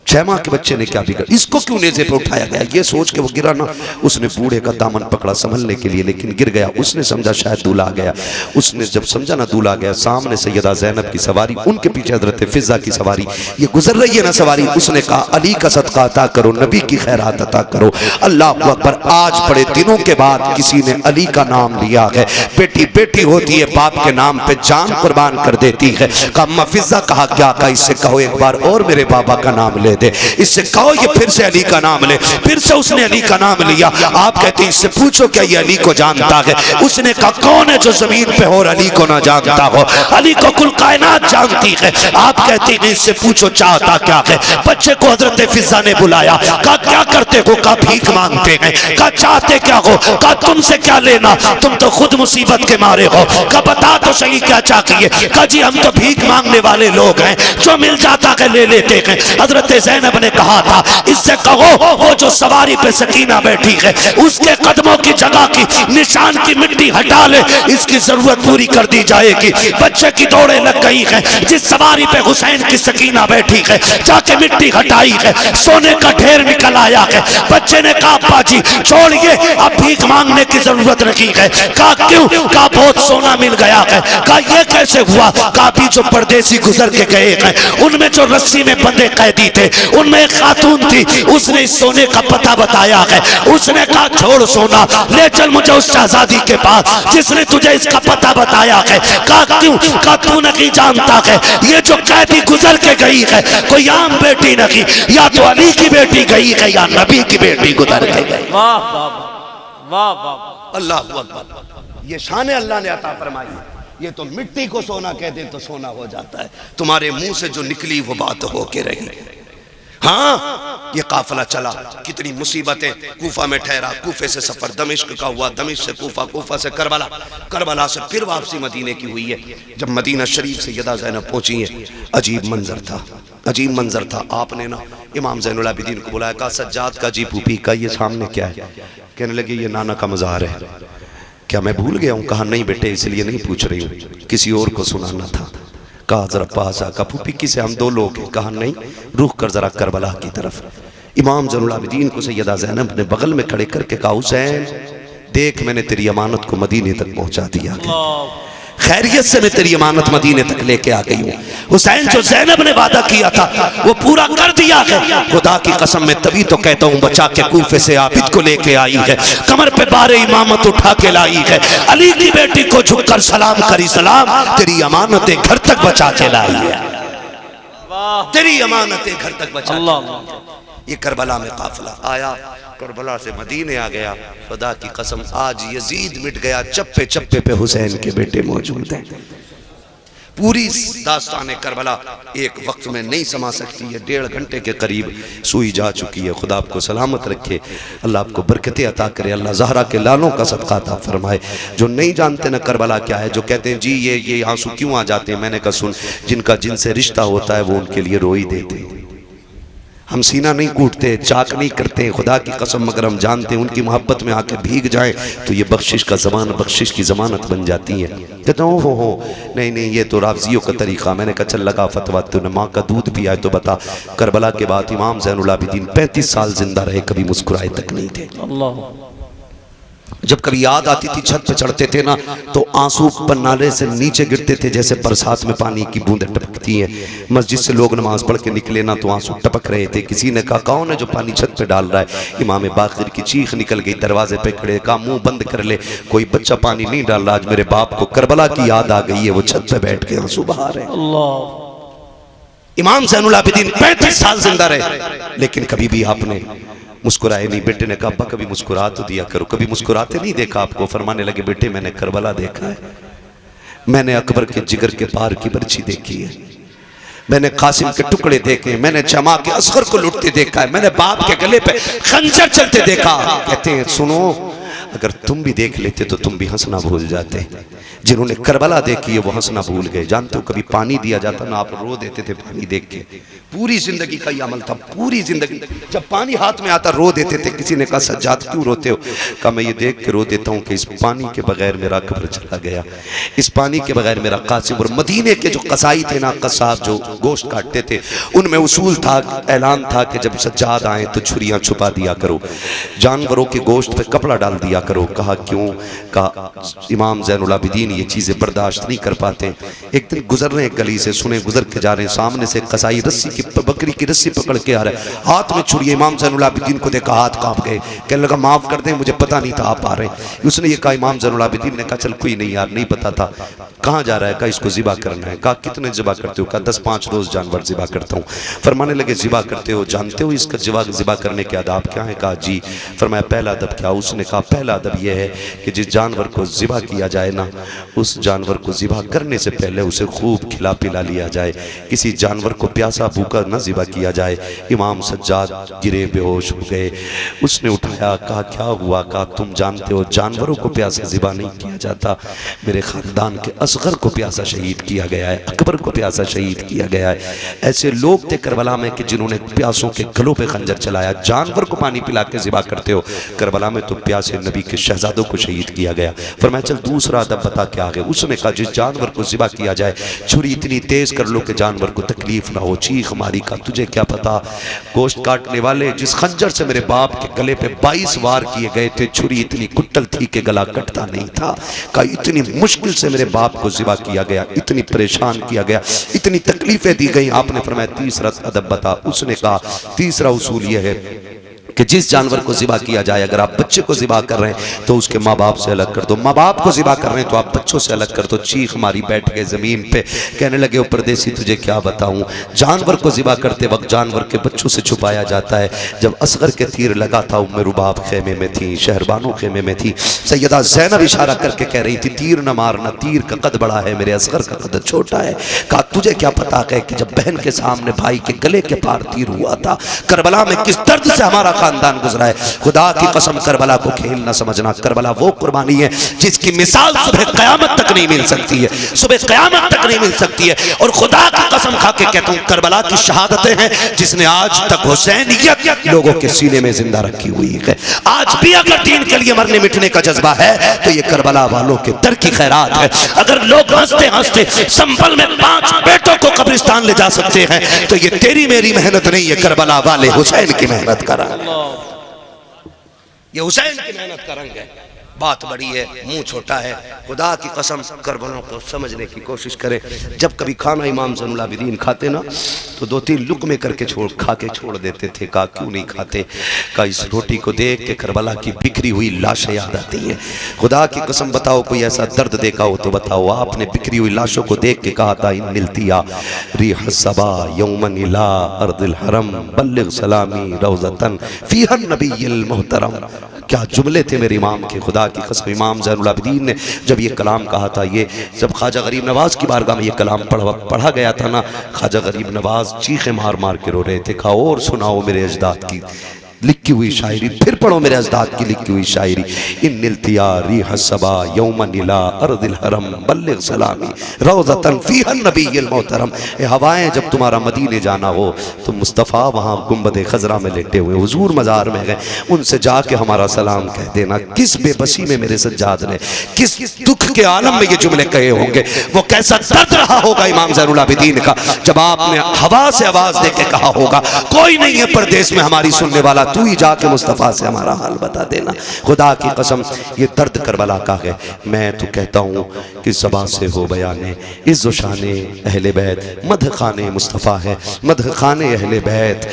6 माह के बच्चे ने क्या बिगाड़ा, इसको क्यों नेज़े पे उठाया गया। ये सोच के वो गिरा ना, उसने बूढ़े का दामन पकड़ा संभलने के लिए, लेकिन गिर गया। उसने समझा शायद दूल्हा आ गया। उसने जब समझा ना दूल्हा आ गया, सामने सैयदा ज़ैनब की सवारी, उनके पीछे हज़रत फिज़ा की सवारी, ये गुजर रही है ना सवारी। उसने कहा अली का सदका अता करो, नबी की खैरात अता करो। अल्लाह अकबर। आज बड़े दिनों के बाद किसी ने अली का नाम लिया है। बेटी बेटी होती है, बाप के नाम पे जान कुर्बान कर देती है। कहा अम्मा फिज़ा, कहा क्या, कहा इससे कहो एक बार और मेरे बाबा का नाम ले दे, इससे कहो ये फिर से अली का नाम ले। फिर से उसने अली का नाम लिया। आप कहते हैं इससे पूछो क्या ये अली को जानता है। उसने कहा कौन है जो जमीन पे हो और अली को ना जानता हो, अली को कुल कायनात जानती है। आप कहते हैं इससे पूछो चाहता क्या है। बच्चे को हजरत फिज़ा ने बुलाया, कहा क्या करते हो, कहा भीख मांगते हैं। कहा चाहते क्या हो, कहा तुमसे क्या लेना, तुम तो खुद मुसीबत के मारे हो। कहा बता तो सही क्या चाहिए। कहा जी हम तो भीख मांगने वाले लोग हैं, जो मिल जाता है ले लेते हैं। हजरत ज़ैनब ने कहा था इससे कहो वो जो सवारी पे सकीना बैठी है उसके कदमों की जगह की निशान की मिट्टी हटा ले, इसकी जरूरत पूरी कर दी जाएगी। बच्चे की दौड़े लग गई है, जिस सवारी पे हुसैन की सकीना बैठी है जाके मिट्टी हटाई है, सोने का ढेर निकल आया है। बच्चे ने कहा अब्बा जी छोड़िए, अब भीख मांगने की जरूरत नहीं है। कहा क्यों, कहा बहुत सोना मिल गया है। कहा ये कैसे हुआ, कहा भी जो परदेसी गुजर के गए हैं उनमें जो रस्सी में बंधे कैदी थे उनमें एक खातून थी, उसने इस सोने का पता बताया है। उसने कहा छोड़ सोना, ले चल मुझे उस शहजादी के पास जिसने तुझे इसका पता बताया है। कहा क्यों, कहा तू नहीं जानता है ये जो कैदी गुजर के गई है कोई आम बेटी नहीं, या तो अली की बेटी गई है या नबी की बेटी गुजर के गई। वाह वाह वाह वाह, अल्लाह अकबर। ये शान अल्लाह ने अता फरमाई। ये तो मिट्टी को सोना कह दे तो सोना हो जाता है। तुम्हारे मुंह से जो निकली वो बात हो के रही। हाँ ये काफिला चला, कितनी मुसीबतें, कूफा में ठहरा, कूफे से सफर दमिश्क का हुआ, दमिश्क से कूफा, कूफा से करबला, करबला से फिर वापसी मदीने की हुई है। जब मदीना शरीफ से यदा ज़ैनब पहुंची है, अजीब मंजर था, अजीब मंजर था। आपने ना इमाम ज़ैनुल आबिदीन को बुलाया, कहा सज्जाद का जी पूपी का ये सामने क्या है? कहने लगे ये नाना का मज़ार है। क्या मैं भूल गया हूँ? कहा नहीं बेटे, इसलिए नहीं पूछ रही हूँ, किसी और को सुनाना था। कहा जरा पास आ, कहा फूफी किसे, हम दो लोग हैं। कहा नहीं, रुख कर जरा करबला की तरफ। इमाम ज़ैनुल आबिदीन को सैयदा ज़ैनब ने बगल में खड़े करके कहा हुसैन देख, मैंने तेरी अमानत को मदीने तक पहुंचा दिया, खैरियत से मैं तेरी अमानत मदीने तक लेके आ गई हूँ। हुसैन जो ज़ैनब ने वादा किया था वो पूरा कर दिया है। खुदा की कसम मैं तभी तो कहता हूँ बचा के कूफे से आबिद को लेके आई है, कमर पे बारे इमामत उठा के लाई है, अली की बेटी को झुककर सलाम करी सलाम, तेरी अमानतें घर तक बचा के लाई है, तेरी अमानतें घर तक बचा। ये करबला में काफिला आया, करबला से मदीने आ गया। खुदा की कसम आज यजीद मिट गया, चप्पे चप्पे पे हुसैन के बेटे मौजूद हैं। पूरी दास्तान करबला एक वक्त में नहीं समा सकती है, 1.5 घंटे के करीब सुई जा चुकी है। खुदा आपको सलामत रखे, अल्लाह आपको बरकतें अता करे, अल्लाह ज़हरा के लालों का सदका अता फरमाए। जो नहीं जानते ना करबला क्या है, जो कहते हैं जी ये आंसू क्यों आ जाते हैं, मैंने कहा सुन, जिनका जिनसे रिश्ता होता है वो उनके लिए रो ही देते हैं। हम सीना नहीं कूटते, चाक नहीं करते, खुदा की कसम, मगर हम जानते हैं उनकी मोहब्बत में आके भीग जाएं तो ये बख्शिश का ज़मान, बख्शिश की ज़मानत बन जाती है। कहता हूँ हो नहीं नहीं ये तो राफ़ज़ियों का तरीक़ा। मैंने कहा चल लगा फतवा, तूने माँ का दूध पिया है तो बता। करबला के बाद इमाम ज़ैनुल आबिदीन 35 साल जिंदा रहे, कभी मुस्कुराए तक नहीं थे। अल्लाह। जब कभी याद आती थी, छत पे चढ़ते थे ना तो आंसू पन्नाले से नीचे गिरते थे जैसे बरसात में पानी की बूंदें टपकती हैं। मस्जिद से लोग नमाज पढ़ के निकले ना तो आंसू टपक रहे थे। किसी ने कहा कौन है जो पानी छत पे डाल रहा है? इमाम बाक़िर की चीख निकल गई, दरवाजे पे खड़े, कहा मुंह बंद कर ले, कोई बच्चा पानी नहीं डाल रहा। आज मेरे बाप को करबला की याद आ गई है, वो छत पे बैठ के आंसू बहा रहे। अल्लाह। इमाम ज़ैनुल आबिदीन 35 साल जिंदा रहे, लेकिन कभी भी आपने मुस्कुराए नहीं। बेटे ने कहा अब्बा कभी मुस्कुरा तो दिया करो, कभी मुस्कुराते नहीं देखा आपको। फरमाने लगे बेटे मैंने करबला देखा है, मैंने अकबर के जिगर के पार की बर्छी देखी है, मैंने कासिम के टुकड़े देखे, मैंने जमा के असगर को लुटते देखा है, मैंने बाप के गले पे खंजर चलते देखा। कहते हैं सुनो, अगर तुम भी देख लेते तो तुम भी हंसना भूल जाते। जिन्होंने करबला देखी है वो हंसना भूल गए। जानते हो कभी पानी दिया जाता ना, आप रो देते थे पानी देख के। पूरी जिंदगी का ये अमल था, पूरी जिंदगी जब पानी हाथ में आता रो देते थे। किसी ने कहा सज्जाद क्यों रोते हो? कहा मैं ये देख के रो देता हूँ कि इस पानी के बगैर मेरा कब्र चला गया, इस पानी के बगैर मेरा कासिम। और मदीने के जो कसाई थे ना, कसाब जो गोश्त काटते थे, उनमें उसूल था, ऐलान था कि जब सज्जाद आए तो छुरियाँ छुपा दिया करो, जानवरों के गोश्त पे कपड़ा डाल दिया करो। कहा क्यों? कहा इमाम ज़ैनुल आबिदीन ये चीज़ें बर्दाश्त नहीं कर पाते। एक दिन गुजर रहे गली से, सुने गुजर के जा रहे हैं, सामने से कसाई रस्सी की बकरी की रस्सी पकड़ के आ रहा है, हाथ में छुरी। इमाम ज़ैनुल आबिदीन को देखा, हाथ कांप गए, कहने लगा माफ़ कर दें मुझे पता नहीं था आप आ रहे हैं। उसने ये कहा, इमाम ज़ैनुल आबिदीन ने कहा चल कोई नहीं यार, नहीं पता था। कहाँ जा रहा है? कहा इसको ज़िबा करना है। कहा कितने ज़िबा करते हो? कहा 10-5 रोज़ जानवर ज़िबा करता हूँ। फरमाने लगे ज़िबा करते हो, जानते हो इसका ज़िबा करने के आदाब क्या है? कहा जी। फरमाया पहला अदब क्या? उसने कहा पहला अदब यह है कि जिस जानवर को ज़िबा किया जाए ना, उस जानवर को ज़िबा करने से पहले उसे खूब खिला पिला लिया जाए। किसी जानवर को प्यासा भूखा न ज़िबा किया जाए। इमाम सज्जाद गिरे, बेहोश हो गए। उसने उठाया, कहा क्या हुआ? कहा तुम जानते हो जानवरों को प्यासा ज़िबा नहीं किया जाता, मेरे ख़ानदान के असगर को प्यासा शहीद किया गया है, अकबर को प्यासा शहीद किया गया है। ऐसे लोग थे करबला में कि जिन्होंने प्यासों के गलों पे खंजर चलाया। जानवर को पानी पिला के ज़िबा करते हो, करबला में तो प्यासे नबी के शहजादों को शहीद किया गया। फरमाया चल दूसरा अदब बता क्या आगे? उसने कहा जिस जानवर को ज़िबा किया जाए छुरी इतनी तेज कर लो कि जानवर को तकलीफ ना हो, चीख मारी। का तुझे क्या पता, गोश्त काटने वाले जिस खंजर से मेरे बाप के गले पे 22 वार किए गए थे, छुरी इतनी कुट्टल थी कि गला कटता नहीं था। का इतनी मुश्किल से मेरे बाप को ज़िबा किया गया, इतनी परेशान किया गया, इतनी तकलीफें दी गई। आपने फरमाया तीसरा अदब बता। उसने कहा तीसरा उसूल यह है कि जिस जानवर को ज़िबा किया जाए, अगर आप बच्चे को ज़िबा कर रहे हैं तो उसके माँ बाप से अलग कर दो, माँ बाप को ज़िबा कर रहे हैं तो आप बच्चों से अलग कर दो। चीख मारी, बैठ गए ज़मीन पे, कहने लगे, ओ परदेसी तुझे क्या बताऊं, जानवर को ज़िबा करते वक्त जानवर के बच्चों से छुपाया जाता है। जब असगर के तीर लगा था, उम्मे रुबाब खेमे में थी, शहरबानो खेमे में थी, सैयदा ज़ैनब इशारा करके कह रही थी, तीर न मारना, तीर का कद बड़ा है, मेरे असगर का कद छोटा है। कहा तुझे क्या पता है कि जब बहन के सामने भाई के गले के पार तीर हुआ था, करबला में किस दर्द से हमारा खानदान गुजरा है। खुदा की कसम करबला को खेल न समझना, करबला वो कुर्बानी है जिसकी मिसाल सुबह क़यामत तक नहीं मिल सकती है, सुबह क़यामत तक नहीं मिल सकती है। और खुदा की कसम खा के कहता हूँ, करबला की शहादतें हैं जिसने आज तक हुसैनियत लोगों के सीने में जिंदा रखी हुई है। आज भी अगर दीन के लिए मरने मिटने का जज्बा है तो ये करबला वालों के दर की खैरात है। अगर लोग हंसते हंसते संभल में 5 बेटों को कब्रिस्तान ले जा सकते हैं तो ये तेरी मेरी मेहनत नहीं है, करबला वाले हुसैन की मेहनत का रंग, ये हुसैन की मेहनत का रंग है। बात बड़ी है, मुंह छोटा है। खुदा की कसम करबलों को समझने की कोशिश करें। जब कभी खाना इमाम ज़ैनुल आबिदीन खाते ना तो 2-3 लुक़मे करके खा के छोड़ देते थे। कहा क्यों नहीं खाते? कहा इस रोटी को देख के करबला की बिखरी हुई लाशें याद आती हैं। खुदा की कसम बताओ कोई ऐसा दर्द देखा हो तो बताओ। आपने बिखरी हुई लाशों को देख के कहा था, इन मिलतिया रिह सबा यौमन इला अर्दिल हरम बल्लिग सलामी रौज़तन फीहन नबिय्युल मुहतरम। क्या जुमले थे मेरे इमाम के। खुदा की कसम इमाम ज़ैनुल आबिदीन ने जब ये कलाम कहा था, ये जब ख्वाजा गरीब नवाज की बारगाह में ये कलाम पढ़ा गया था ना, ख्वाजा गरीब नवाज चीखे मार मार के रो रहे थे। कहा और सुनाओ मेरे अजदाद की लिखी हुई शायरी, फिर पढ़ो मेरे अजदाद की लिखी हुई शायरी। इन निलतिया रिह सबा यौमन इला अर्दिल हरम बल्लिग सलामी रौज़तन फीहन नबिय्युल मोहतरम। हवाएं जब तुम्हारा मदीने जाना हो तो मुस्तफ़ा वहाँ गुंबद खजरा में लेटे हुए हुजूर मज़ार में गए, उनसे जाके हमारा सलाम कह देना। किस बेबसी में मेरे सज्जाद ने किस दुख के आलम में ये जुमले कहे होंगे, वो कैसा दर्द रहा होगा इमाम ज़ैनुल आबिदीन का जब आपने हवा से आवाज़ दे के कहा होगा, कोई नहीं है परदेश में हमारी सुनने वाला, तू ही जाके मुस्तफ़ा से हमारा हाल बता देना। खुदा की कसम ये दर्द करबला का है। मैं तो कहता हूँ कि ज़बां से हो बयाने इज़्ज़ो शाने अहले बैत, मदह खाने मुस्तफ़ा है, मदह खाने अहले बैत।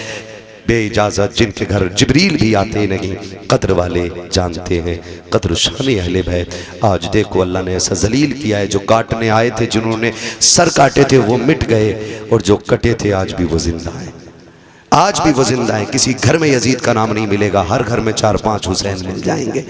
बे इजाज़त जिनके घर जिब्रील भी आते नहीं, कद्र वाले जानते हैं कद्र शान अहले बैत। आज देखो अल्लाह ने ऐसा जलील किया है, जो काटने आए थे, जिन्होंने सर काटे थे वो मिट गए, और जो कटे थे आज भी वो जिंदा है, आज भी वो जिंदा है। किसी घर में यजीद का नाम नहीं मिलेगा, हर घर में 4-5 हुसैन मिल जाएंगे,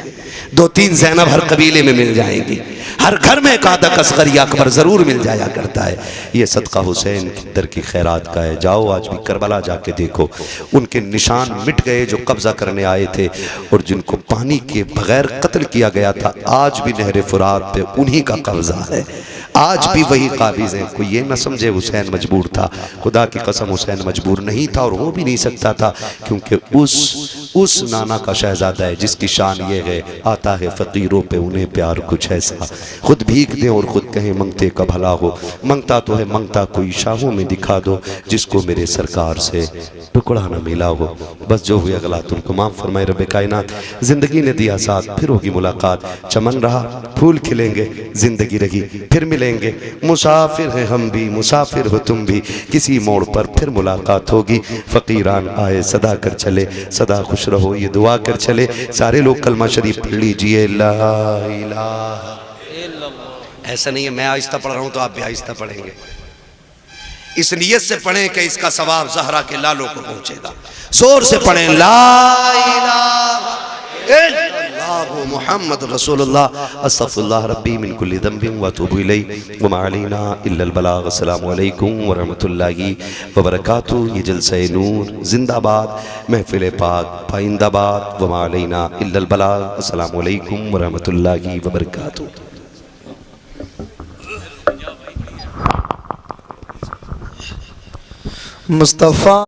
2-3 ज़ैनब हर कबीले में मिल जाएंगी, हर घर में एक आधा असगर या अकबर ज़रूर मिल जाया करता है। ये सदका हुसैन की दर की खैरात का है। जाओ आज भी करबला जाके देखो, उनके निशान मिट गए जो कब्जा करने आए थे, और जिनको पानी के बगैर कत्ल किया गया था, आज भी नहर फुरात पे उन्हीं का कब्जा है, आज भी वही काबिज हैं। कोई ये ना समझे हुसैन मजबूर था, खुदा की कसम हुसैन मजबूर नहीं था, और हो भी नहीं सकता था, क्योंकि उस नाना का शहजादा है जिसकी शान ये है, आता है फ़कीरों पे उन्हें प्यार कुछ ऐसा, खुद भीख दे और खुद कहें मंगते का भला हो, मंगता तो है मंगता कोई शाहों में दिखा दो, जिसको मेरे सरकार से टुकड़ा न मिला हो। बस जो हुआ गला तुमको माफ़ फरमाए रब कायनात। ज़िंदगी ने दिया साथ, फिर होगी मुलाकात, चमन रहा फूल खिलेंगे, ज़िंदगी रही फिर मिलेंगे, मुसाफिर है हम भी मुसाफिर हो तुम भी, किसी मोड़ पर फिर मुलाकात होगी। फ़कीरान आए सदा कर चले, सदा खुश रहो ये दुआ कर चले। सारे लोग कलमा शरीफ पढ़ लीजिए, ला इलाहा। ऐसा नहीं है मैं आहिस्ता पढ़ रहा हूँ तो आप भी आहिस्ता पढ़ेंगे, इस नियत से पढ़ें कि इसका सवाब ज़हरा के लालों को पहुँचेगा। जोर से पढ़ें, ला इलाहा इल्लल्लाहु मुहम्मद रसूलुल्लाह अस्तगफिरुल्लाह रब्बी मिन कुल्ली ज़ंबिन व अतूबु इलैहि व मा अलैना इल्लल बलाग। अस्सलामु अलैकुम व रहमतुल्लाहि व बरकातुहू। ये जलसे नूर जिंदाबाद, महफिल पाक पाइंदाबाद, व मा अलैना इल्लल बलाग। अस्सलामु अलैकुम व रहमतुल्लाहि व बरकातुहू। मुस्तफ़ा